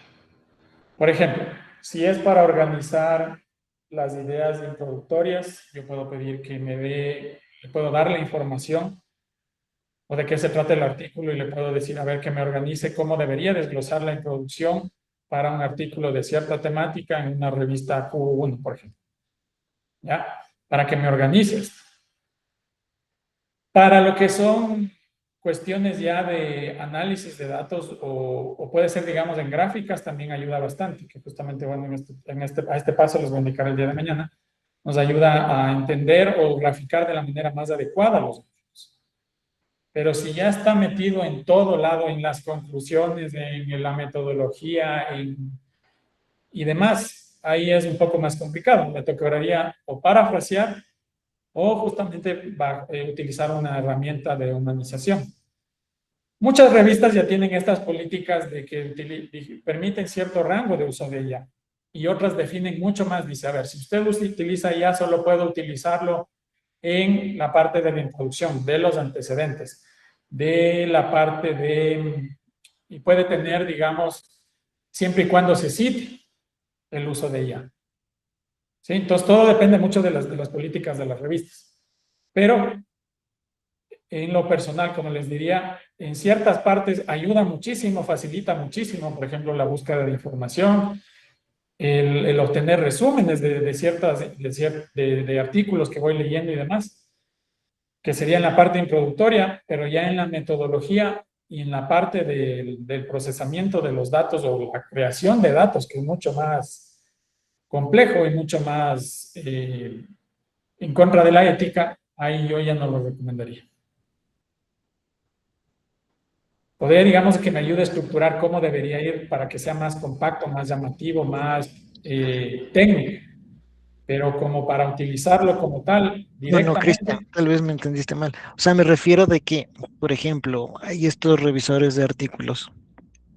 Por ejemplo, si es para organizar las ideas introductorias, yo puedo pedir que le puedo dar la información o de qué se trata el artículo y le puedo decir, a ver, que me organice cómo debería desglosar la introducción para un artículo de cierta temática en una revista Q1, por ejemplo. ¿Ya? Para que me organices. Para lo que son cuestiones ya de análisis de datos o puede ser, digamos, en gráficas, también ayuda bastante, que justamente, bueno, a este paso les voy a indicar el día de mañana, nos ayuda a entender o graficar de la manera más adecuada los datos. Pero si ya está metido en todo lado, en las conclusiones, en la metodología y demás, ahí es un poco más complicado. Me tocaría o parafrasear o justamente utilizar una herramienta de humanización. Muchas revistas ya tienen estas políticas de que permiten cierto rango de uso de ella y otras definen mucho más. Dice, a ver, si usted utiliza IA, solo puede utilizarlo en la parte de la introducción, de los antecedentes, de la parte y puede tener, digamos, siempre y cuando se cite el uso de IA. ¿Sí? Entonces, todo depende mucho de las políticas de las revistas. Pero en lo personal, como les diría, en ciertas partes ayuda muchísimo, facilita muchísimo, por ejemplo, la búsqueda de información, el obtener resúmenes de artículos que voy leyendo y demás, que sería en la parte introductoria, pero ya en la metodología y en la parte del procesamiento de los datos o la creación de datos, que es mucho más complejo y mucho más en contra de la ética, ahí yo ya no lo recomendaría. Poder, digamos, que me ayude a estructurar cómo debería ir para que sea más compacto, más llamativo, más técnico, pero como para utilizarlo como tal, No, no, Cristian, directamente. tal vez me entendiste mal. O sea, me refiero de que, por ejemplo, hay estos revisores de artículos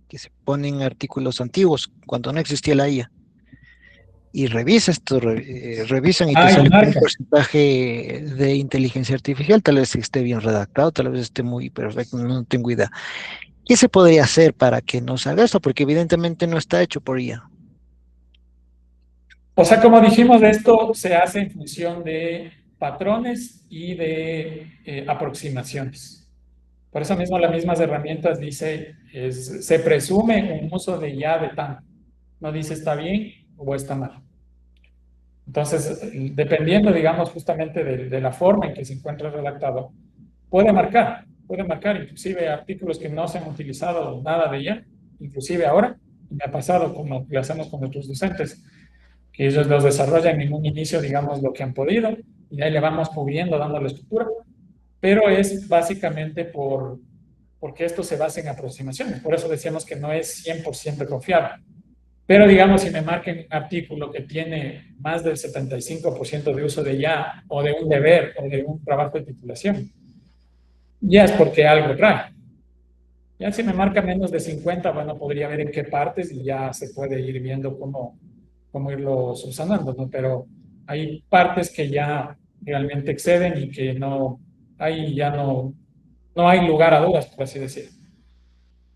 que se ponen artículos antiguos cuando no existía la IA y revisan y te Ah, y sale con un marca. porcentaje de inteligencia artificial, tal vez esté bien redactado, tal vez esté muy perfecto, no tengo idea. ¿Qué se podría hacer para que no salga esto? Porque evidentemente no está hecho por IA. O sea, como dijimos, esto se hace en función de patrones y de aproximaciones. Por eso mismo, las mismas herramientas dice, se presume un uso de ya de tanto. No dice está bien o está mal. Entonces, dependiendo, digamos, justamente de la forma en que se encuentra redactado, puede marcar inclusive artículos que no se han utilizado nada de ella, inclusive ahora, y me ha pasado como lo hacemos con nuestros docentes, que ellos los desarrollan en un inicio, digamos, lo que han podido, y ahí le vamos puliendo, dando la estructura, pero es básicamente porque esto se basa en aproximaciones, por eso decíamos que no es 100% confiable. Pero digamos, si me marcan un artículo que tiene más del 75% de uso de ya, o de un deber, o de un trabajo de titulación, ya es porque algo trae. Ya si me marca menos de 50, bueno, podría ver en qué partes y ya se puede ir viendo cómo irlo subsanando, ¿no? Pero Hay partes que ya realmente exceden y que no, ahí ya no hay lugar a dudas, por así decir.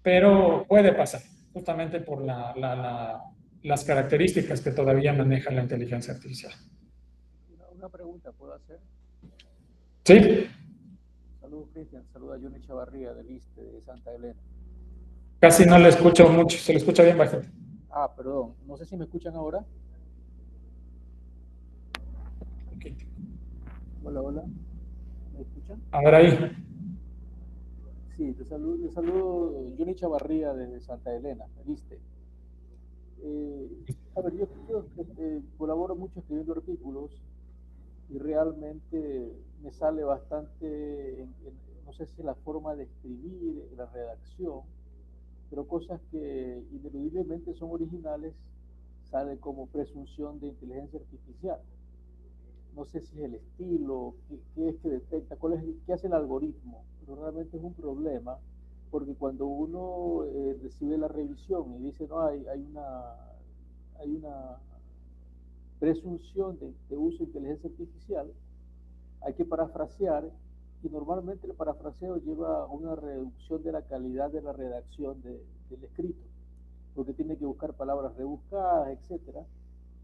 Pero puede pasar, justamente por las características que todavía maneja la inteligencia artificial. Una pregunta, ¿puedo hacer? Sí. Saludos, Cristian. Saludos a Johnny Chavarría del ISTE de Santa Elena. Casi no le escucho mucho, se le escucha bien bajito. Ah, perdón. No sé si me escuchan ahora. Okay. Hola, hola. ¿Me escuchan? Ahora ahí. Sí, te saludo Johnny Chavarría desde Santa Elena, del ISTE. A ver, yo colaboro mucho escribiendo artículos y realmente me sale bastante, no sé si la forma de escribir, la redacción, pero cosas que ineludiblemente son originales, sale como presunción de inteligencia artificial. No sé si es el estilo, qué es que detecta, qué hace el algoritmo, pero realmente es un problema, porque cuando uno recibe la revisión y dice, no, hay una presunción de uso de inteligencia artificial, hay que parafrasear, y normalmente el parafraseo lleva a una reducción de la calidad de la redacción del escrito, porque tiene que buscar palabras rebuscadas, etcétera,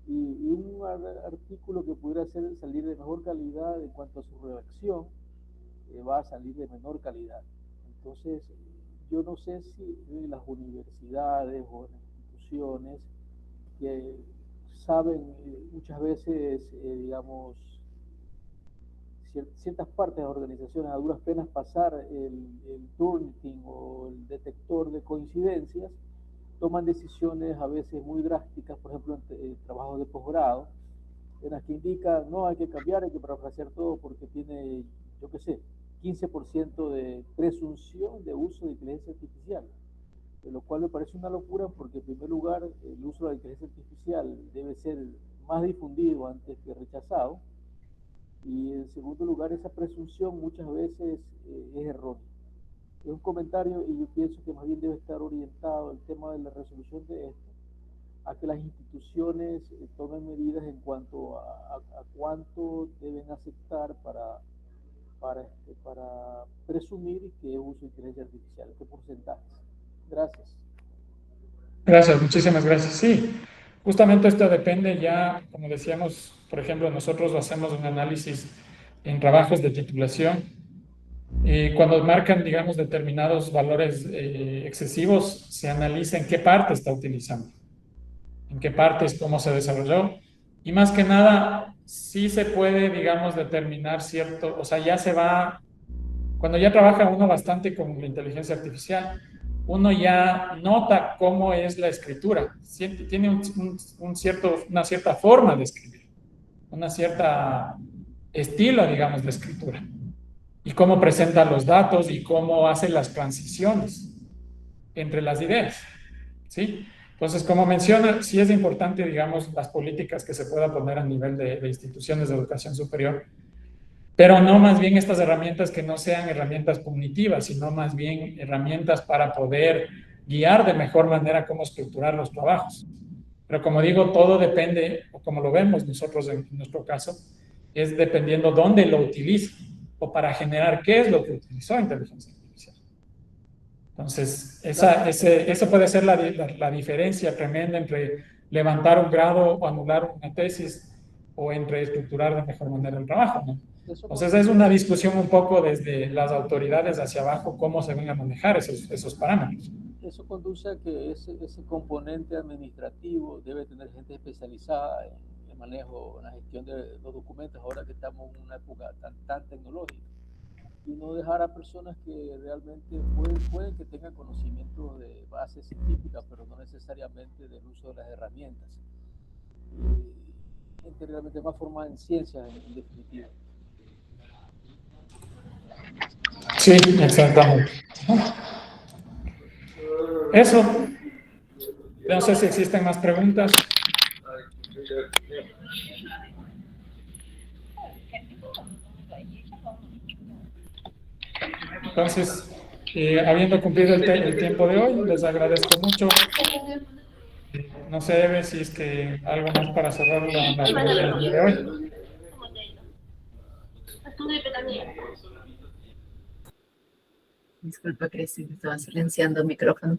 y un artículo que pudiera salir de mejor calidad en cuanto a su redacción va a salir de menor calidad. Entonces, yo no sé si las universidades o las instituciones que saben muchas veces, digamos, ciertas partes de las organizaciones a duras penas pasar el Turnitin o el detector de coincidencias, toman decisiones a veces muy drásticas, por ejemplo, en trabajos de posgrado, en las que indican, no, hay que cambiar, hay que parafrasear todo porque tiene, yo qué sé, 15% de presunción de uso de inteligencia artificial, de lo cual me parece una locura porque, en primer lugar, el uso de la inteligencia artificial debe ser más difundido antes que rechazado, y en segundo lugar, esa presunción muchas veces es errónea. Es un comentario y yo pienso que más bien debe estar orientado el tema de la resolución de esto a que las instituciones tomen medidas en cuanto a cuánto deben aceptar para presumir que es uso de inteligencia artificial, qué porcentajes. Gracias. Gracias, muchísimas gracias. Sí, justamente esto depende ya, como decíamos, por ejemplo, nosotros hacemos un análisis en trabajos de titulación. Cuando marcan, digamos, determinados valores excesivos, se analiza en qué parte está utilizando, en qué partes, cómo se desarrolló. Y más que nada, sí se puede, digamos, determinar cierto, o sea, ya se va, cuando ya trabaja uno bastante con la inteligencia artificial, uno ya nota cómo es la escritura, tiene una cierta forma de escribir, una cierta estilo, digamos, de escritura, y cómo presenta los datos y cómo hace las transiciones entre las ideas, ¿sí? Entonces, como menciona, sí es importante, digamos, las políticas que se pueda poner a nivel de instituciones de educación superior, pero no más bien estas herramientas que no sean herramientas punitivas, sino más bien herramientas para poder guiar de mejor manera cómo estructurar los trabajos. Pero como digo, todo depende, o como lo vemos nosotros en nuestro caso, es dependiendo dónde lo utilice o para generar qué es lo que utilizó inteligencia artificial. Entonces, esa puede ser la diferencia tremenda entre levantar un grado o anular una tesis o entre estructurar de mejor manera el trabajo, ¿no? Entonces, es una discusión un poco desde las autoridades hacia abajo, cómo se van a manejar esos parámetros. Eso conduce a que ese componente administrativo debe tener gente especializada en el manejo, en la gestión de los documentos, ahora que estamos en una época tan tecnológica, y no dejar a personas que realmente pueden que tengan conocimientos de base científica, pero no necesariamente del uso de las herramientas. Gente realmente más formada en ciencias, en definitiva. Sí, exactamente. Eso. No sé si existen más preguntas. Entonces, habiendo cumplido el tiempo de hoy, les agradezco mucho. No sé, Eve, si es que algo más para cerrar la reunión del día de hoy. Disculpa, Cristi, estaba silenciando el micrófono.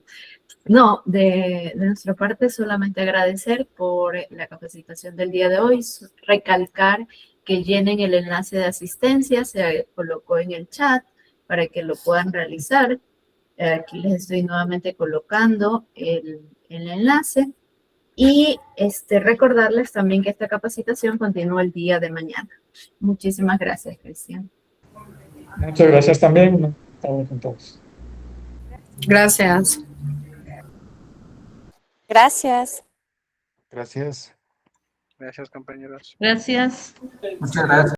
No, de nuestra parte solamente agradecer por la capacitación del día de hoy, recalcar que llenen el enlace de asistencia, se colocó en el chat para que lo puedan realizar. Aquí les estoy nuevamente colocando el enlace y recordarles también que esta capacitación continúa el día de mañana. Muchísimas gracias, Cristian. Muchas gracias también. Estamos con todos. Gracias. Gracias. Gracias. Gracias, compañeros. Gracias. Muchas gracias.